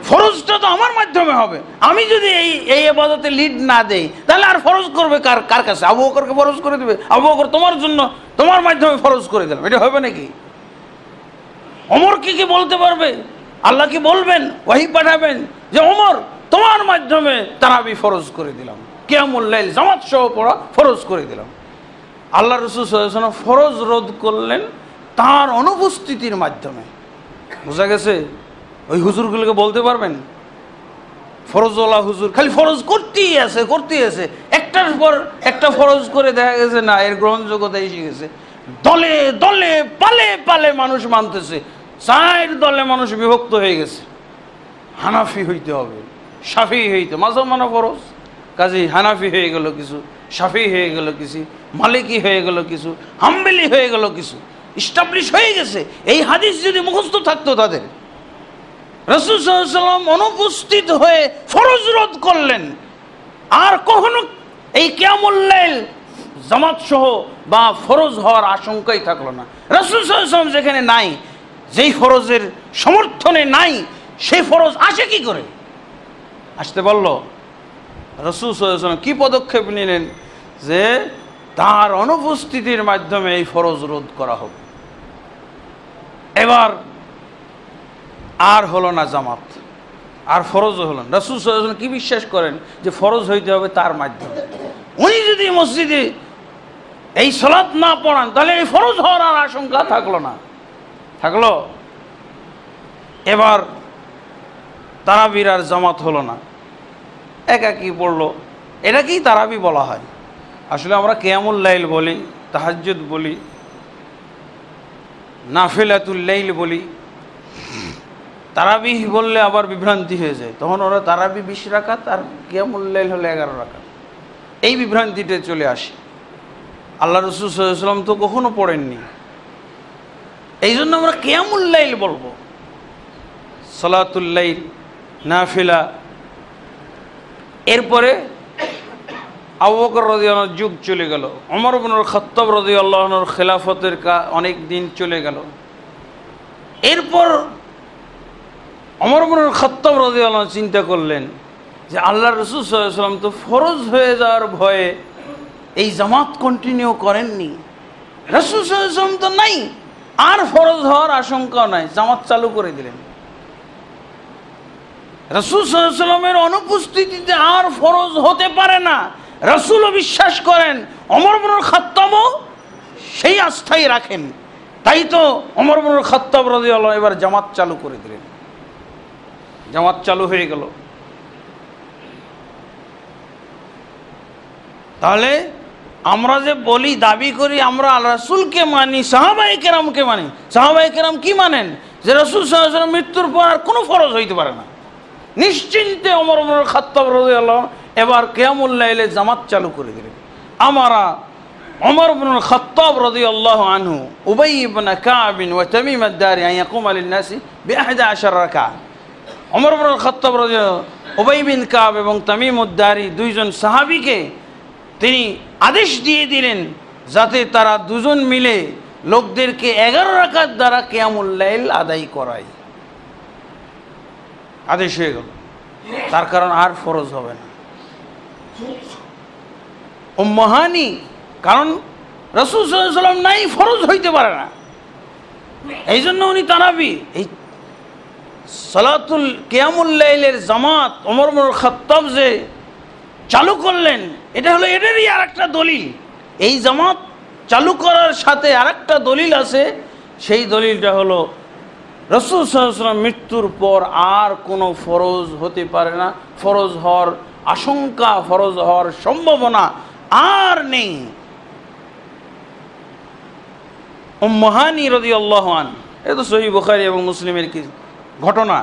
ফরজটা তো আমার মাধ্যমে হবে, আমি যদি এই ইবাদতে লিড না দেই তাহলে আর ফরজ করবে কার কাছে? আবু বকরকে ফরজ করে দেবে, আবু বকর তোমার জন্য তোমার মাধ্যমে ফরজ করে দিলাম, এটা হবে নাকি? ওমর কি বলতে পারবে? আল্লাহ কি বলবেন, ওহী পাঠাবেন যে ওমর তোমার মাধ্যমে তারাবি ফরজ করে দিলাম, কিয়ামুল লাইল জামাত সহ পড়া ফরজ করে দিলাম? আল্লাহ রাসূল সাল্লাল্লাহু আলাইহি ওয়াসাল্লাম ফরজ রদ করলেন তার অনুপস্থিতির মাধ্যমে। বোঝা গেছে? ওই হুজুরগুলোকে বলতে পারবেন, ফরজওয়ালা হুজুর খালি ফরজ করতেই আছে, একটার পর একটা ফরজ করে দেখা গেছে না এর গ্রহণযোগ্যতা এসে গেছে, দলে দলে পালে পালে মানুষ মানতেছে, 4 দলে মানুষ বিভক্ত হয়ে গেছে। হানাফি হইতে হবে, শাফি হইতে, মাযহাব মানা ফরজ, কাজী হানাফি হয়ে গেল কিছু, শাফি হয়ে গেল কিছু, মালিকি হয়ে গেল কিছু, হাম্বলি হয়ে গেল কিছু, ইস্টাবলিশ হয়ে গেছে। এই হাদিস যদি মুখস্থ থাকতো তাদের, রাসূল সাল্লাল্লাহু আলাইহি ওয়াসাল্লাম অনুপস্থিত হয়ে ফরজ রদ করলেন, আর কখনো এই কিয়ামুল লাইল জামাত সহ বা ফরজ হওয়ার আশঙ্কাই থাকলো না। রাসূল সাল্লাল্লাহু আলাইহি ওয়াসাল্লাম যেখানে নাই, যেই ফরজের সমর্থনে নাই, সেই ফরজ আসে কি করে? আসতে পারলো? রাসূল সাল্লাল্লাহু আলাইহি ওয়াসাল্লাম কি পদক্ষেপ নিলেন যে তার অনুপস্থিতির মাধ্যমে এই ফরজ রোধ করা হবে। এবার আর হলো না জামাত, আর ফরজও হলো না। রাসূল সাল্লাল্লাহু আলাইহি ওয়াসাল্লাম কি বিশ্বাস করেন যে ফরজ হইতে হবে তার মাধ্যমে। উনি যদি মসজিদে এই সালাত না পড়ান তাহলে এই ফরজ হওয়ার আর আশঙ্কা থাকলো না, থাকলো? এবার তারাবির আর জামাত হলো না, একাকি পড়লো। এটাকেই তারাবি বলা হয়। আসলে আমরা কিয়ামুল লাইল বলি, তাহাজ্জুদ বলি, নাফিলাতুল লাইল বলি। তারাবি বললে আবার বিভ্রান্তি হয়ে যায়, তখন ওরা তারাবি 20 রাকাত আর কিয়ামুল লাইল হলো 11 রাকাত, এই বিভ্রান্তিতে চলে আসে। আল্লাহ রাসূল সাল্লাল্লাহু আলাইহি ওয়াসাল্লাম তো কখনো পড়েননি, এই জন্য আমরা কিয়ামুল লাইল বলবো। সালাতুল লাইল, নাফিলা। এরপরে আবু বকর রাদিয়াল্লাহু আনহুর যুগ চলে গেল, ওমর ইবনুল খাত্তাব রাদিয়াল্লাহু আনহুর খেলাফতের অনেক দিন চলে গেল। এরপর ওমর ইবনুল খাত্তাব রাদিয়াল্লাহু আনহু চিন্তা করলেন যে আল্লাহ রাসূল সাল্লাল্লাহু আলাইহি ওয়াসাল্লাম তো ফরজ হয়ে যাওয়ার ভয়ে এই জামাত কন্টিনিউ করেননি, রাসূল সাল্লাল্লাহু আলাইহি ওয়াসাল্লাম তো নাই, আর ফরজ হওয়ার আশঙ্কা নাই, জামাত চালু করে দিলেন। রাসূল সাল্লাল্লাহু আলাইহি ওয়াসাল্লামের অনুপস্থিতিতে আর ফরজ হতে পারে না, রাসূলও বিশ্বাস করেন, ওমর ইবনুল খাত্তাবও সেই আস্থাই রাখেন। তাই তো ওমর ইবনুল খাত্তাব রাদিয়াল্লাহু আনহু এবার জামাত চালু করে দিলেন, জামাত চালু হয়ে গেল। তাহলে আমরা যে বলি, দাবি করি আমরা রাসূলকে মানি, সাহাবায়ে কেরামকে মানি, সাহাবায়ে কেরাম কি মানেন? যে রাসূল সাল্লাল্লাহু আলাইহি ওয়াসাল্লাম মৃত্যুর পর আর কোনো ফরজ হইতে পারে না। নিশ্চিন্তে ওমর ইবনুল খাত্তাব রাদিয়াল্লাহু আনহু এবার কিয়ামুল লাইলে জামাত চালু করে দিলেন। আমরা ওমর ইবনুল খাত্তাব রাদিয়াল্লাহু আনহু উবাই ইবনে কাব ওয়া তামিম আদ-দারি আন ইয়াকুমা লিন-নাসি বি11 রাকাত, ওমর ইবনুল খাত্তাব রাদিয়াল্লাহু আনহু উবাই বিন কাব এবং তামিম উদ-দারি দুইজন সাহাবীকে তিনি আদেশ দিয়ে দিলেন যাতে তারা দুজন মিলে লোকদেরকে 11 রাকাত দ্বারা কিয়ামুল লাইল আদায় করায়। আদেশ হয়ে গেল, তার কারণ আর ফরজ হবে না। উম্মে হানি, কারণ রাসূল সাল্লাল্লাহু আলাইহি ওয়াসাল্লাম নাই, ফরজ হইতে পারে না, এই জন্য উনি তারাবি এই সালাতুল কিয়ামুল লাইলের জামাত ওমর ইবনুল খাত্তাব যে চালু করলেন, এটা হলো এটারই আরেকটা দলিল। এই জামাত চালু করার সাথে আরেকটা দলিল আছে, সেই দলিলটা হলো রাসূল সাল্লাল্লাহু আলাইহি ওয়াসাল্লাম মৃত্যুর পর আর কোনো ফরজ হতে পারে না, ফরজ হওয়ার আশঙ্কা, ফরজ হওয়ার সম্ভাবনা আর নেই। উম্মে হানি রাদিয়াল্লাহু আনহা, এটা তো সহিহ বুখারী এবং মুসলিমের কি ঘটনা,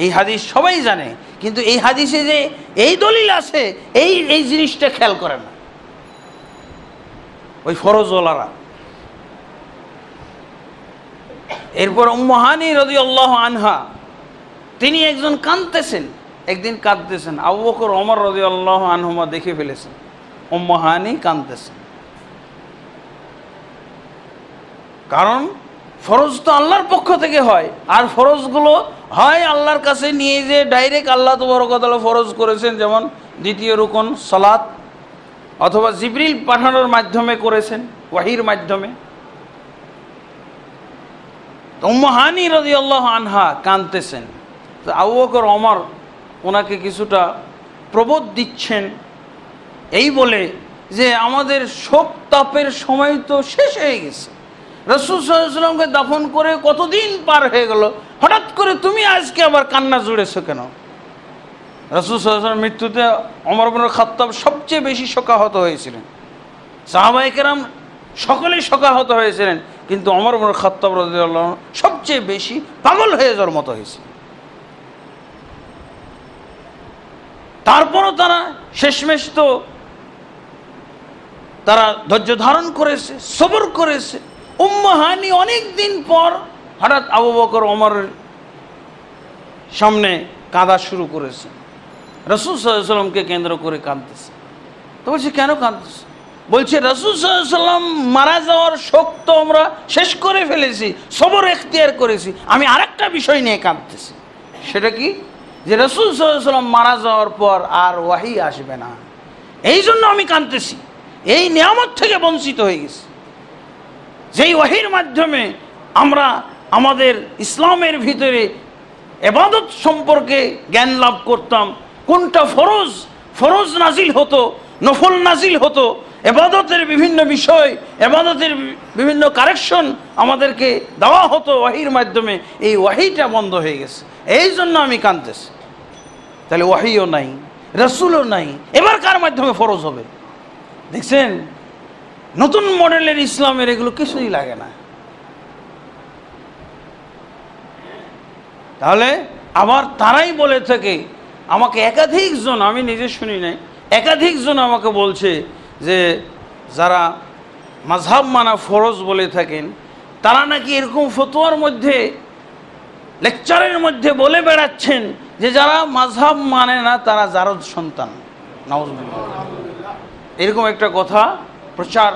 এই হাদিস সবাই জানে, কিন্তু এই হাদিসে যে এই দলিল আছে এই জিনিসটা খেয়াল করে না ওই ফরজওয়ালারা। এরপর উম্মে হানি রাদিয়াল্লাহু আনহা তিনি একজন কাঁদতেছেন, একদিন কাঁদতেছেন, আবু বকর ওমর রাদিয়াল্লাহু আনহুমা দেখে ফেলেছেন উম্মে হানি কাঁদতেছেন। কারণ ফরজ তো আল্লাহর পক্ষ থেকে হয়, আর ফরজগুলো হয় আল্লাহর কাছে নিয়ে যে ডাইরেক্ট আল্লাহ তাবারক ওয়া তাআলা ফরজ করেছেন, যেমন দ্বিতীয় রুকন সালাত, অথবা জিবরিল পাঠানোর মাধ্যমে করেছেন, ওয়াহির মাধ্যমে। উম্মে হানি রাদিয়াল্লাহু আনহা কাঁদতেছেন, তো আবু বকর ওমর ওনাকে কিছুটা প্রবোধ দিচ্ছেন এই বলে যে আমাদের শোক তাপের সময় তো শেষ হয়ে গেছে, রাসূল সাল্লাল্লাহু আলাইহি ওয়াসাল্লামকে দাফন করে কতদিন পার হয়ে গেল, হঠাৎ করে তুমি আজকে আবার কান্না জুড়েছো কেন? রাসূল সাল্লাল্লাহু আলাইহি ওয়াসাল্লামের মৃত্যুতে ওমর ইবনুল খাত্তাব সবচেয়ে বেশি শোকাহত হয়েছিলেন, সাহাবায়ে কেরাম সকলেই শোকাহত হয়েছিলেন, কিন্তু ওমর ইবনুল খাত্তাব রাদিয়াল্লাহু আনহু সবচেয়ে বেশি পাগল হয়ে যাওয়ার মতো হয়েছে। তারপরও তারা শেষমেশ তো তারা ধৈর্য ধারণ করেছে, সবর করেছে। উম্মে হানি অনেক দিন পর হঠাৎ আবু বকর ওমরের সামনে কাঁদা শুরু করেছে, রাসূল সাল্লাল্লাহু আলাইহি ওয়াসাল্লামকে কেন্দ্র করে কাঁদতেছে। তো বলছে কেন কাঁদতেছে? বলছে রাসূল সাল্লাল্লাহু আলাইহি ওয়াসাল্লাম মারা যাওয়ার শোক তো আমরা শেষ করে ফেলেছি, সবর এখতিয়ার করেছি, আমি আরেকটা বিষয় নিয়ে কাঁদতেছি। সেটা কি? যে রাসূল সাল্লাল্লাহু আলাইহি ওয়াসাল্লাম মারা যাওয়ার পর আর ওয়াহী আসবে না, এই জন্য আমি কাঁদতেছি। এই নিয়ামত থেকে বঞ্চিত হয়ে গেছি, যেই ওয়াহির মাধ্যমে আমরা আমাদের ইসলামের ভিতরে ইবাদত সম্পর্কে জ্ঞান লাভ করতাম, কোনটা ফরজ, ফরজ নাজিল হতো, নফল নাজিল হতো, ইবাদতের বিভিন্ন বিষয়, ইবাদতের বিভিন্ন কারেকশন আমাদেরকে দেওয়া হতো ওয়াহির মাধ্যমে, এই ওয়াহিটা বন্ধ হয়ে গেছে, এই জন্য আমি কাঁদতেছি। তাহলে ওয়াহিও নাই, রাসূলও নাই, এবার কার মাধ্যমে ফরজ হবে? দেখছেন, নতুন মডেলের ইসলামের এগুলো কিছুই লাগে না। তাহলে আবার তারাই বলে থাকে, আমাকে একাধিক জন, আমি নিজে শুনি নাই, একাধিক জন আমাকে বলছে যে যারা মাযহাব মানা ফরজ বলে থাকেন, তারা নাকি এরকম ফতোয়ার মধ্যে, লেকচারের মধ্যে বলে বেড়াচ্ছেন যে যারা মাযহাব মানে না তারা জারদ সন্তান। নাউযুবিল্লাহ, এরকম একটা কথা প্রচার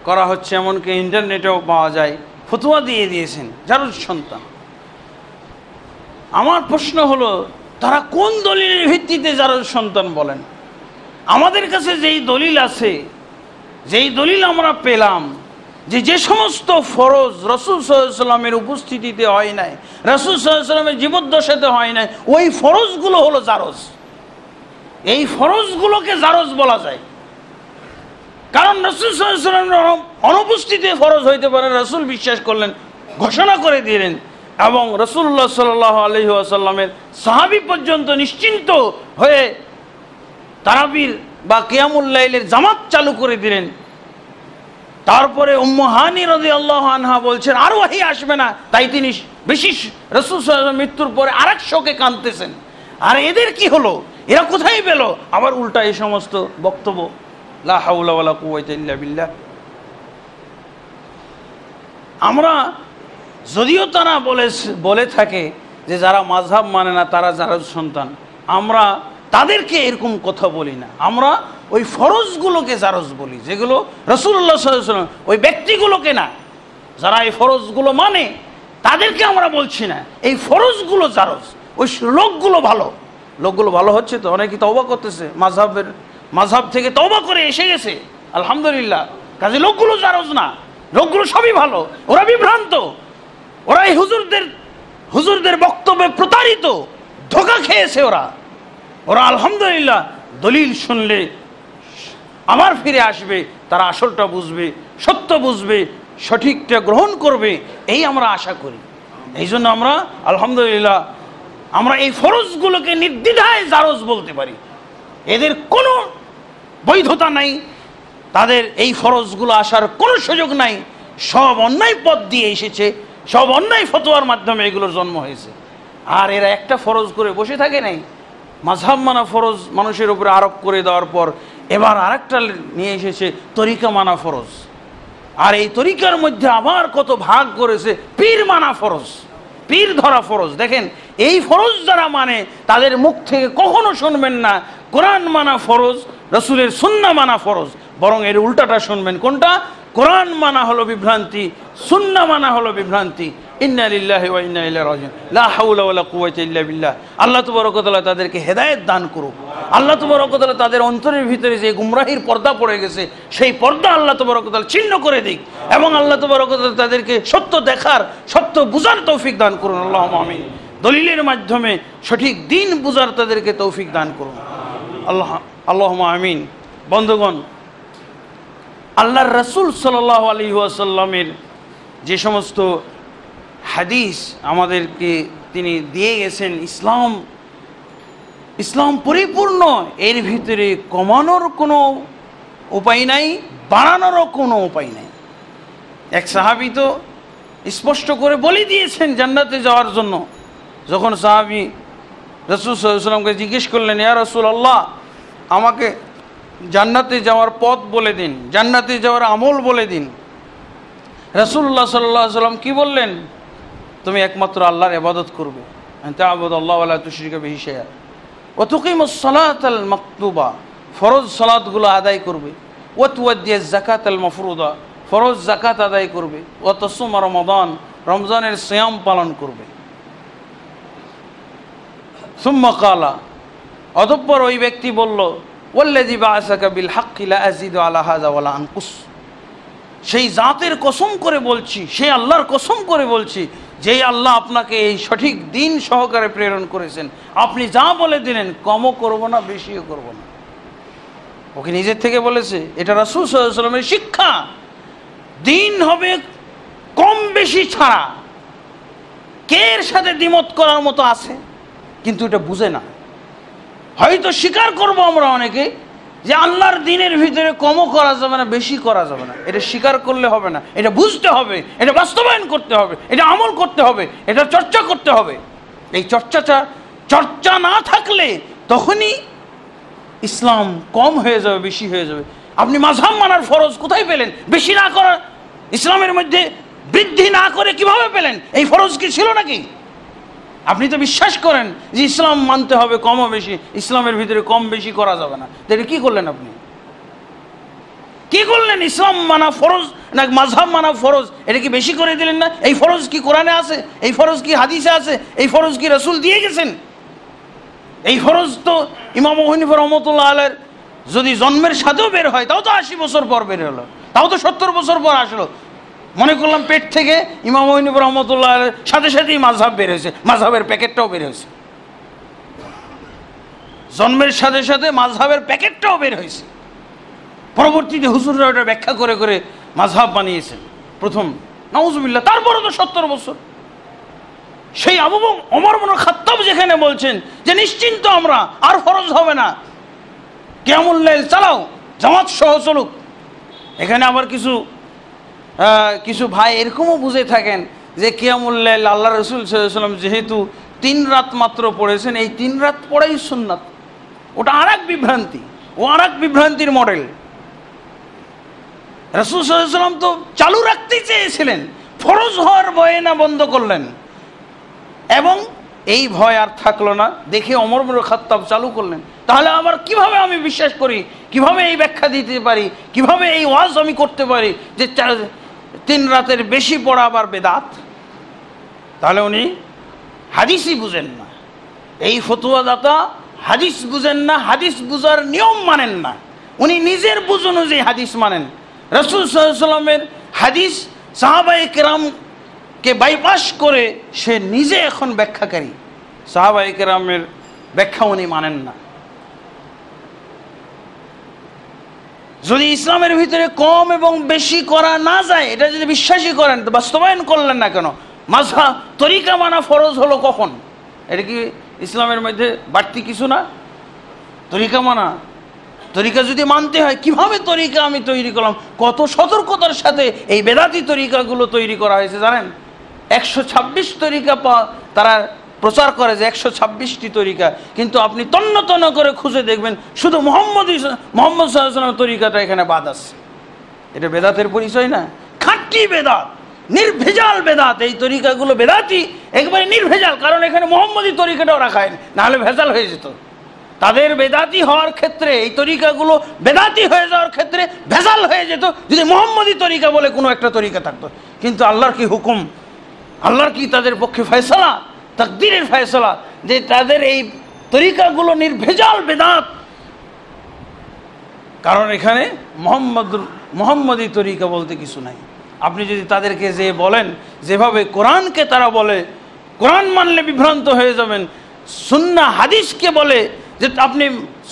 করা হচ্ছে, এমনকি ইন্টারনেটেও পাওয়া যায়, ফতোয়া দিয়ে দিয়েছেন জারদ সন্তান। আমার প্রশ্ন হলো, তারা কোন দলিলের ভিত্তিতে জারদ সন্তান বলেন? আমাদের কাছে যেই দলিল আছে, যেই দলিল আমরা পেলাম, যে সমস্ত ফরজ রাসূল সাল্লাল্লাহু আলাইহি ওয়াসাল্লামের উপস্থিতিতে হয় নাই, রাসূল সাল্লাল্লাহু আলাইহি ওয়াসাল্লামের জীবদ্দশাতে হয় নাই, ওই ফরজগুলো হলো জারজ। এই ফরজগুলোকে জারজ বলা যায়, কারণ রাসূল সাল্লাল্লাহু আলাইহি ওয়াসাল্লামের অনুপস্থিতিতে ফরজ হইতে পারে, রাসূল বিশ্বাস করলেন, ঘোষণা করে দিলেন, এবং রাসূলুল্লাহ সাল্লাল্লাহু আলাইহি ওয়াসাল্লামের সাহাবী পর্যন্ত নিশ্চিন্ত হয়ে তারাবির বা কিয়ামুল লাইলের জামাত চালু করে দিলেন। তারপরে উম্মে হানি রাদিয়াল্লাহু আনহা বলছেন আর ওয়াহী আসবে না, তাই তিনি বেশি রাসূল সাল্লাল্লাহু আলাইহি ওয়াসাল্লামের মৃত্যুর পরে আরেক শোকে কাঁদতেছেন। আর এদের কি হলো? এরা কোথায় পেল আবার উল্টা এই সমস্ত বক্তব্য? লা হাওলা ওয়ালা কুওয়াতা ইল্লা বিল্লাহ। আমরা যদিও তারা বলে থাকে যে যারা মাযহাব মানে না তারা জারজ সন্তান, আমরা তাদেরকে এরকম কথা বলি না। আমরা ওই ফরজগুলোকে জারজ বলি, যেগুলো রাসূলুল্লাহ সাল্লাল্লাহু আলাইহি ওয়াসাল্লাম, ওই ব্যক্তিগুলোকে না। যারা এই ফরজগুলো মানে তাদেরকে আমরা বলছি না, এই ফরজগুলো জারজ। ওই লোকগুলো ভালো হচ্ছে তো, অনেকে তওবা করতেছে, মাযহাব থেকে তওবা করে এসে গেছে, আলহামদুলিল্লাহ। কাজে লোকগুলো জারজ না, লোকগুলো সবই ভালো। ওরা বিভ্রান্ত, ওরা এই হুজুরদের বক্তব্যে প্রতারিত, ধোঁকা খেয়েছে ওরা আলহামদুলিল্লাহ দলিল শুনলে আবার ফিরে আসবে, তারা আসলটা বুঝবে, সত্য বুঝবে, সঠিকটা গ্রহণ করবে, এই আমরা আশা করি। এই জন্য আমরা আলহামদুলিল্লাহ আমরা এই ফরজগুলোকে নির্দ্বিধায় জারজ বলতে পারি। এদের কোনো বৈধতা নাই, তাদের এই ফরজগুলো আসার কোনো সুযোগ নাই। সব অন্যায় পথ দিয়ে এসেছে, সব অন্যায় ফতোয়ার মাধ্যমে এগুলোর জন্ম হয়েছে। আর এরা একটা ফরজ করে বসে থাকে নাই। মাযহাব মানা ফরজ মানুষের উপরে আরোপ করে দেওয়ার পর এবার আরেকটা নিয়ে এসেছে তরিকা মানা ফরজ। আর এই তরিকার মধ্যে আবার কত ভাগ করেছে, পীর মানা ফরজ, পীর ধরা ফরজ। দেখেন, এই ফরজ যারা মানে তাদের মুখ থেকে কখনো শুনবেন না কোরআন মানা ফরজ, রাসূলের সুন্নাহ মানা ফরজ, বরং এর উল্টাটা শুনবেন। কোনটা? কোরআন মানা হলো বিভ্রান্তি, সুন্নাহ মানা হলো বিভ্রান্তি। ইন্না লিল্লাহি ওয়া ইন্না ইলাইহি রাজিউন, লা হাওলা ওয়ালা কুওয়াতা ইল্লা বিল্লাহ। আল্লাহ তাবারক ওয়া তাআলা তাদেরকে হেদায়েত দান করুক। আল্লাহ তাবারক ওয়া তাআলা তাদের অন্তরের ভিতরে যে গুমরাহির পর্দা পড়ে গেছে, সেই পর্দা আল্লাহ তাবারক ওয়া তাআলা ছিন্ন করে দিক, এবং আল্লাহ তাবারক ওয়া তাআলা তাদেরকে সত্য দেখার, সত্য বুঝার তৌফিক দান করুন। আল্লাহুম্মা আমিন। দলিলের মাধ্যমে সঠিক দিন বুঝার তাদেরকে তৌফিক দান করুন। আল্লাহুম্মা আমিন। বন্ধুগণ, আল্লাহর রাসূল সাল্লাল্লাহু আলাইহি ওয়াসাল্লামের যে সমস্ত হাদিস আমাদেরকে তিনি দিয়ে গেছেন, ইসলাম পরিপূর্ণ। এর ভিতরে কমানোর কোনো উপায় নাই, বাড়ানোরও কোনো উপায় নাই। এক সাহাবী তো স্পষ্ট করে বলে দিয়েছেন জান্নাতে যাওয়ার জন্য। যখন সাহাবী রাসূল সাল্লাল্লাহু আলাইহি ওয়াসাল্লামকে জিজ্ঞেস করলেন, ইয়া রাসূলুল্লাহ, আমাকে জান্নাতে যাওয়ার পথ বলে দিন, জান্নাতে যাওয়ার আমল বলে দিন। রাসূলুল্লাহ সাল্লাল্লাহু আলাইহি ওয়াসাল্লাম কি বললেন? তুমি একমাত্র আল্লাহর ইবাদত করবে, তা'বুদাল্লাহ ওয়া লা তুশরিকা বিহি শাইআ, ওয়া তুকিমুস সালাতাল মাকতুবা, ফরজ সালাতগুলো আদায় করবে, ওয়া তুআদ্দিয়াজ যাকাতাল মাফরুদা, ফরজ যাকাত আদায় করবে, ওয়া তাসুমা রমাদান, রমজানের সিয়াম পালন করবে। সুম্মা ক্বালা, অতঃপর ওই ব্যক্তি বলল, ওয়াল্লাযী বা'আসাকা বিল হাক্কি লা আযীদু আলা হাযা ওয়া লা আনকুস, সেই জাতের কসম করে বলছি, সেই আল্লাহর কসম করে বলছি, যেই আল্লাহ আপনাকে এই সঠিক দিন সহকারে প্রেরণ করেছেন, আপনি যা বলে দিলেন কমও করব না, বেশিও করব না। ওকে নিজের থেকে বলেছে, এটা রাসূল সাল্লাল্লাহু আলাইহি ওয়াসাল্লামের শিক্ষা। দিন হবে কম বেশি ছাড়া। কে এর সাথে দ্বিমত করার মতো আছে? কিন্তু এটা বুঝে না। হয়তো স্বীকার করব আমরা অনেকে যে আল্লাহর দিনের ভিতরে কমও করা যাবে না, বেশি করা যাবে না। এটা স্বীকার করলে হবে না, এটা বুঝতে হবে, এটা বাস্তবায়ন করতে হবে, এটা আমল করতে হবে, এটা চর্চা করতে হবে। এই চর্চা না থাকলে তখনই ইসলাম কম হয়ে যাবে, বেশি হয়ে যাবে। আপনি মাযহাব মানার ফরজ কোথায় পেলেন? বেশি না করা, ইসলামের মধ্যে বৃদ্ধি না করে কিভাবে পেলেন? এই ফরজ কি ছিল নাকি? আপনি তো বিশ্বাস করেন যে ইসলাম মানতে হবে কম ও বেশি, ইসলামের ভিতরে কম বেশি করা যাবে না। এটা কি করলেন আপনি? কি করলেন? ইসলাম মানা ফরজ না মাযহাব মানা ফরজ, এটা কি বেশি করে দিলেন না? এই ফরজ কি কোরআনে আছে? এই ফরজ কি হাদিসে আছে? এই ফরজ কি রাসূল দিয়ে গেছেন? এই ফরজ তো ইমাম আবু হানিফা রাহমাতুল্লাহ আলাইহির যদি জন্মের সাথেও বের হয়, তাও তো 80 বছর পর বের হলো, তাও তো 70 বছর পর আসলো। মনে করলাম পেট থেকে ইমাম আবু হানিফা রাহমাতুল্লাহ আলাইহির সাথে সাথেই মাযহাব বের হয়েছে, মাযহাবের প্যাকেটটাও বের হয়েছে। জন্মের সাথে সাথে মাযহাবের প্যাকেটটাও বের হয়েছে। পরবর্তীতে হুজুররা ওটা ব্যাখ্যা করে করে মাযহাব বানিয়েছেন প্রথম, নাউজুবিল্লাহ। তারপরে তো 70 বছর। সেই আবু বকর ওমর ইবনে খাত্তাব যেখানে বলছেন যে নিশ্চিন্ত আমরা, আর ফরজ হবে না, কিয়ামুল লাইল চালাও, জামাত সহ চলুক। এখানে আবার কিছু ভাই এরকমও বুঝে থাকেন যে কিয়ামুল লাইল আল্লাহ রাসূল সাল্লাল্লাহু আলাইহি ওয়াসাল্লাম যেহেতু 3 রাত মাত্র পড়েছেন, এই 3 রাত পড়াই সুন্নাত। ওটা আর এক বিভ্রান্তি, ও আর এক বিভ্রান্তির মডেল। রাসূল সাল্লাল্লাহু আলাইহি ওয়াসাল্লাম তো চালু রাখতে চেয়েছিলেন, ফরজ হওয়ার ভয়ে না বন্ধ করলেন। এবং এই ভয় আর থাকলো না, দেখে ওমর ইবনে খাত্তাব চালু করলেন। তাহলে আবার কিভাবে আমি বিশ্বাস করি, কিভাবে এই ব্যাখ্যা দিতে পারি, কিভাবে এই ওয়াজ আমি করতে পারি যে 3 রাতের বেশি পড়া আবার বেদাত? তাহলে উনি হাদিসই বুঝেন না, এই ফতোয়াদাতা হাদিস বুঝেন না, হাদিস বুঝার নিয়ম মানেন না। উনি নিজের বুঝ অনুযায়ী হাদিস মানেন। রাসূল সাল্লাল্লাহু আলাইহি ওয়াসাল্লামের হাদিস সাহাবায়ে কেরামকে বাইপাস করে সে নিজে এখন ব্যাখ্যাকারী। সাহাবায়ে কেরামের ব্যাখ্যা উনি মানেন না। যদি ইসলামের ভিতরে কম এবং বেশি করা না যায়, এটা যদি বিশ্বাসই করেন তো বাস্তবায়ন করলেন না কেন? মাযহাব তরিকা মানা ফরজ হলো কখন? এটা কি ইসলামের মধ্যে বাড়তি কিছু না? তরিকা মানা, তরিকা যদি মানতে হয়, কিভাবে তরিকা আমি তৈরি করলাম, কত সতর্কতার সাথে এই বেদাতি তরিকাগুলো তৈরি করা হয়েছে জানেন? 126 তরিকা তারা প্রচার করে যে 126টি তরিকা, কিন্তু আপনি তন্ন তন্ন করে খুঁজে দেখবেন শুধু মোহাম্মদ সাল্লাল্লাহু আলাইহি ওয়াসাল্লামের তরিকাটা এখানে বাদ আছে। এটা বেদাতের পরিচয় না? খাঁটি বেদাত, নির্ভেজাল বেদাত। এই তরিকাগুলো বেদাতি, একবারে নির্ভেজাল, কারণ এখানে মোহাম্মদী তরিকাটাও রাখা হয়নি, নাহলে ভেজাল হয়ে যেত। তাদের বেদাতি হওয়ার ক্ষেত্রে, এই তরিকাগুলো বেদাতি হয়ে যাওয়ার ক্ষেত্রে ভেজাল হয়ে যেত যদি মোহাম্মদী তরিকা বলে কোনো একটা তরিকা থাকতো। কিন্তু আল্লাহর কি হুকুম, আল্লাহর কি তাদের পক্ষে ফয়সালা, তাকদীরের ফয়সালা যে তাদের এই তরিকাগুলো নির্ভেজাল বেদাত। কারণ এখানে মোহাম্মদী তরিকা বলতে কিছু নাই। আপনি যদি তাদেরকে যে বলেন যেভাবে কোরআনকে তারা বলে, কোরআন মানলে বিভ্রান্ত হয়ে যাবেন, সুন্নাহ হাদিসকে বলে যে আপনি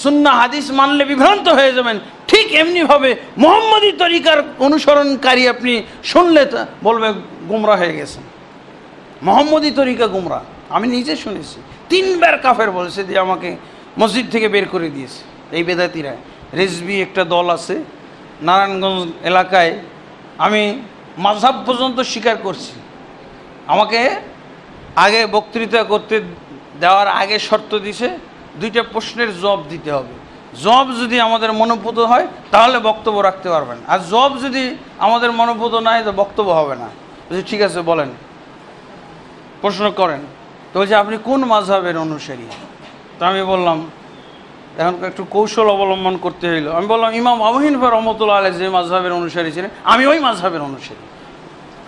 সুন্নাহ হাদিস মানলে বিভ্রান্ত হয়ে যাবেন, ঠিক এমনিভাবে মোহাম্মদী তরিকার অনুসরণকারী আপনি শুনলে বলবে গুমরা হয়ে গেছেন, মোহাম্মদী তরিকা গুমরা। আমি নিজে শুনেছি, 3 বার কাফের বলেছে দিয়ে আমাকে মসজিদ থেকে বের করে দিয়েছে এই বেদাতিরা। রেজবি একটা দল আছে নারায়ণগঞ্জ এলাকায়, আমি মাযহাব পর্যন্ত স্বীকার করছি। আমাকে আগে বক্তৃতা করতে দেওয়ার আগে শর্ত দিছে 2টা প্রশ্নের জবাব দিতে হবে। জবাব যদি আমাদের মনোপুত হয় তাহলে বক্তব্য রাখতে পারবেন, আর জবাব যদি আমাদের মনোপুত না হয় তো বক্তব্য হবে না। বলছি ঠিক আছে বলেন, প্রশ্ন করেন। তো বলছে আপনি কোন মাযহাবের অনুসারী? তো আমি বললাম, এখন একটু কৌশল অবলম্বন করতে হইল। আমি বললাম ইমাম আবু হানিফা রাহমাতুল্লাহ আলাইহি যে মাযহাবের অনুসারী ছিলেন, আমি ওই মাযহাবের অনুসারী।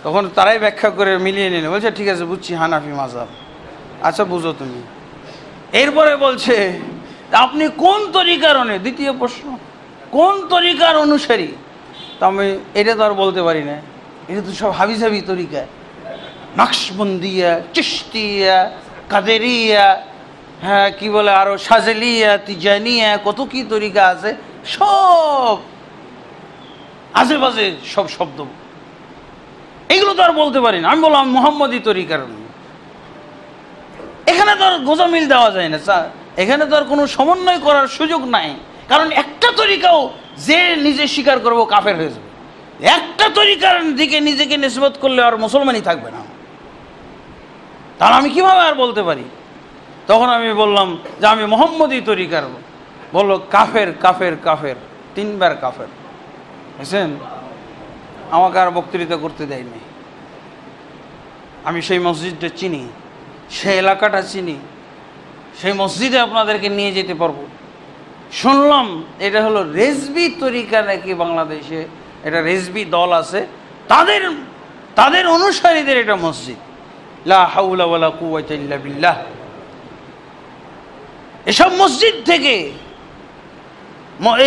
তখন তারাই ব্যাখ্যা করে মিলিয়ে নিল, বলছে ঠিক আছে বুঝছি, হানাফি মাযহাব। আচ্ছা বুঝো তুমি। এরপরে বলছে আপনি কোন তরিকার দ্বিতীয় প্রশ্ন, কোন তরিকার অনুসারী? তা আমি এটা তো আর বলতে পারি না, এটা তো সব হাবিজাবি তরিকা, নকশবন্দিয়া, চিশতিয়া, কাদেরিয়া, হ্যাঁ কি বলে আরো সাজেলিয়া, তিজানিয়া, কত কি তরিকা আছে, সব আজে বাজে সব শব্দ, এগুলো তো আর বলতে পারি না। আমি বললাম মোহাম্মদী তরিকার। এখানে তো আর গোজামিল দেওয়া যায় না, এখানে তো আর কোনো সমন্বয় করার সুযোগ নাই, কারণ একটা তরিকাও যে নিজে স্বীকার করবো কাফের হয়ে যাবে। একটা তরিকার দিকে নিজেকে নিসবত করলে আর মুসলমানই থাকবে না, তাহলে আমি কিভাবে আর বলতে পারি? তখন আমি বললাম যে আমি মোহাম্মদী তরিকার। বললো কাফের কাফের কাফের, 3 বার কাফের। বুঝছেন, আমাকে আর বক্তৃতা করতে দেয়নি। আমি সেই মসজিদটা চিনি, সেই এলাকাটা চিনি, সেই মসজিদে আপনাদেরকে নিয়ে যেতে পারবো। শুনলাম এটা হলো রেজবি তরিকা নাকি বাংলাদেশে, এটা রেজবি দল আছে, তাদের অনুসারীদের এটা মসজিদ। লা হাওলা ওয়ালা কুওয়াতা ইল্লা বিল্লাহ। এসব মসজিদ থেকে,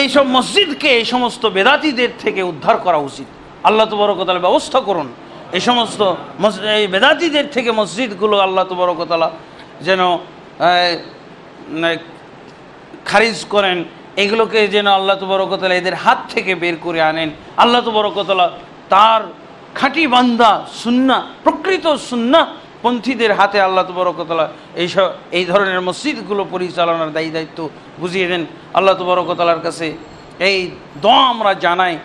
এইসব মসজিদকে এই সমস্ত বেদাতীদের থেকে উদ্ধার করা উচিত। আল্লাহ তাবারক ওয়া তাআলা ব্যবস্থা করুন এই সমস্ত এই বেদাতীদের থেকে মসজিদগুলো আল্লাহ তাবারক ওয়া তাআলা যেন খারিজ করেন, এগুলোকে যেন আল্লাহ তাবারক ওয়া তাআলা এদের হাত থেকে বের করে আনেন। আল্লাহ তাবারক ওয়া তাআলা তার খাঁটি বান্দা সুন্নাহ, প্রকৃত সুন্নাহ পন্থীদের হাতে আল্লাহ তাবারক ওয়া তাআলা এই ধরনের মসজিদগুলো পরিচালনার দায়িত্ব বুঝিয়ে দেন। আল্লাহ তাবারক ওয়া তাআলার কাছে এই দোয়া আমরা জানাই,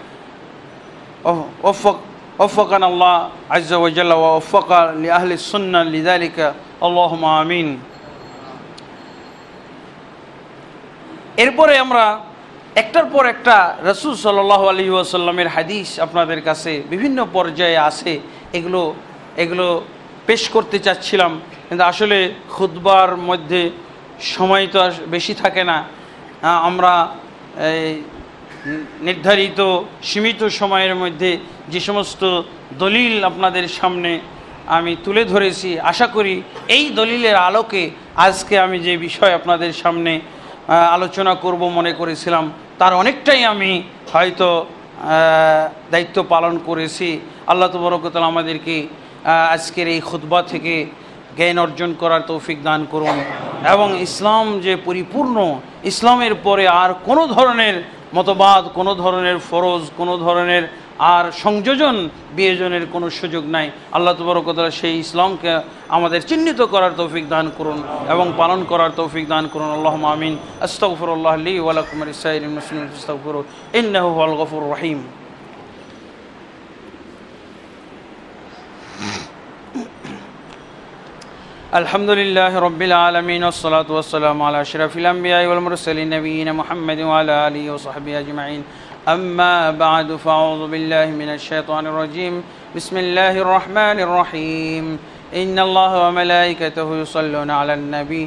ওয়াফাকানা আল্লাহ আযজা ওয়া জাল্লা ওয়া ওয়াফাকা লিআহলি সুন্নাহ লিযালিকা আল্লাহুম্মা আমিন। এরপরে আমরা একটার পর একটা রাসূল সাল্লাল্লাহু আলাইহি ওয়াসাল্লামের হাদিস আপনাদের কাছে বিভিন্ন পর্যায়ে আছে, এগুলো পেশ করতে চাচ্ছিলাম, কিন্তু আসলে খুতবার মধ্যে সময় তো আর বেশি থাকে না। আমরা নির্ধারিত সীমিত সময়ের মধ্যে যে সমস্ত দলিল আপনাদের সামনে আমি তুলে ধরেছি, আশা করি এই দলিলের আলোকে আজকে আমি যে বিষয় আপনাদের সামনে আলোচনা করব মনে করেছিলাম, তার অনেকটাই আমি হয়তো দায়িত্ব পালন করেছি। আল্লাহ তাবারক ওয়া তাআলা আমাদেরকে আজকের এই খুতবা থেকে জ্ঞান অর্জন করার তৌফিক দান করুন, এবং ইসলাম যে পরিপূর্ণ, ইসলামের পরে আর কোনো ধরনের মতবাদ, কোনো ধরনের ফরজ, কোনো ধরনের আর সংযোজন বিয়োজনের কোনো সুযোগ নাই। আল্লাহ তাবারক ওয়া তাআলা সেই ইসলামকে আমাদের চিহ্নিত করার তৌফিক দান করুন এবং পালন করার তৌফিক দান করুন। আল্লাহুম্মা আমিন। আস্তাগফিরুল্লাহ লি ওয়া লাকুম ওয়া লিসাইরিল মুসলিমিন ফাস্তাগফিরুহু ইন্নাহু হুয়াল গফুরুর রহিম। الحمد لله رب العالمين والصلاة والسلام على أشرف الأنبياء والمرسلين نبينا محمد وعلى آله وصحبه أجمعين. أما بعد فأعوذ بالله من الشيطان الرجيم. بسم الله الرحمن الرحيم. إن الله وملائكته يصلون على النبي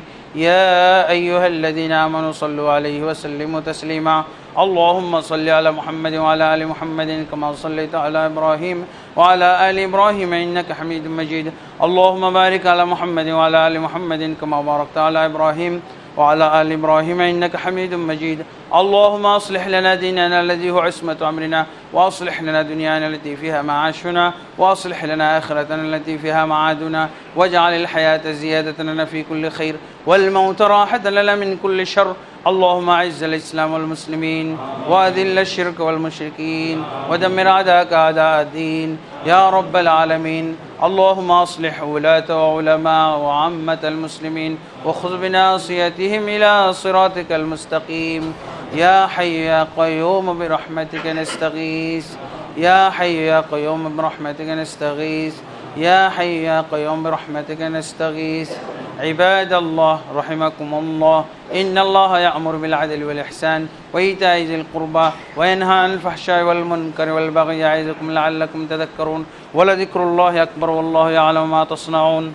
يا أيها الذين آمنوا صلوا عليه وسلموا تسليما. اللهم صل على محمد وعلى آل محمد كما صليت على إبراهيم وعلى آل إبراهيم إنك حميد مجيد. اللهم بارك على محمد وعلى آل محمد كما باركت على إبراهيم وعلى آل إبراهيم إنك حميد مجيد. اللهم أصلح لنا ديننا الذي هو عصمة أمرنا، وأصلح لنا دنيانا التي فيها معاشنا، وأصلح لنا آخرتنا التي فيها معادنا، واجعل الحياة زيادة لنا في كل خير والموت راحة لنا من كل شر. اللهم أعز الإسلام والمسلمين وأذل الشرك والمشركين ودمر أعداءك أعداء الدين يا رب العالمين. اللهم أصلح ولاة وعلماء وعامة المسلمين وخذ بناصيتهم إلى صراطك المستقيم. يا حي يا قيوم برحمتك نستغيث. يا حي يا قيوم برحمتك نستغيث. يا حي يا قيوم برحمتك نستغيث. عباد الله رحمكم الله، إن الله يأمر بالعدل والإحسان وإيتاء ذي القربى وينهى عن الفحشاء والمنكر والبغي يعظكم لعلكم تذكرون. ولذكر الله أكبر والله يعلم ما تصنعون.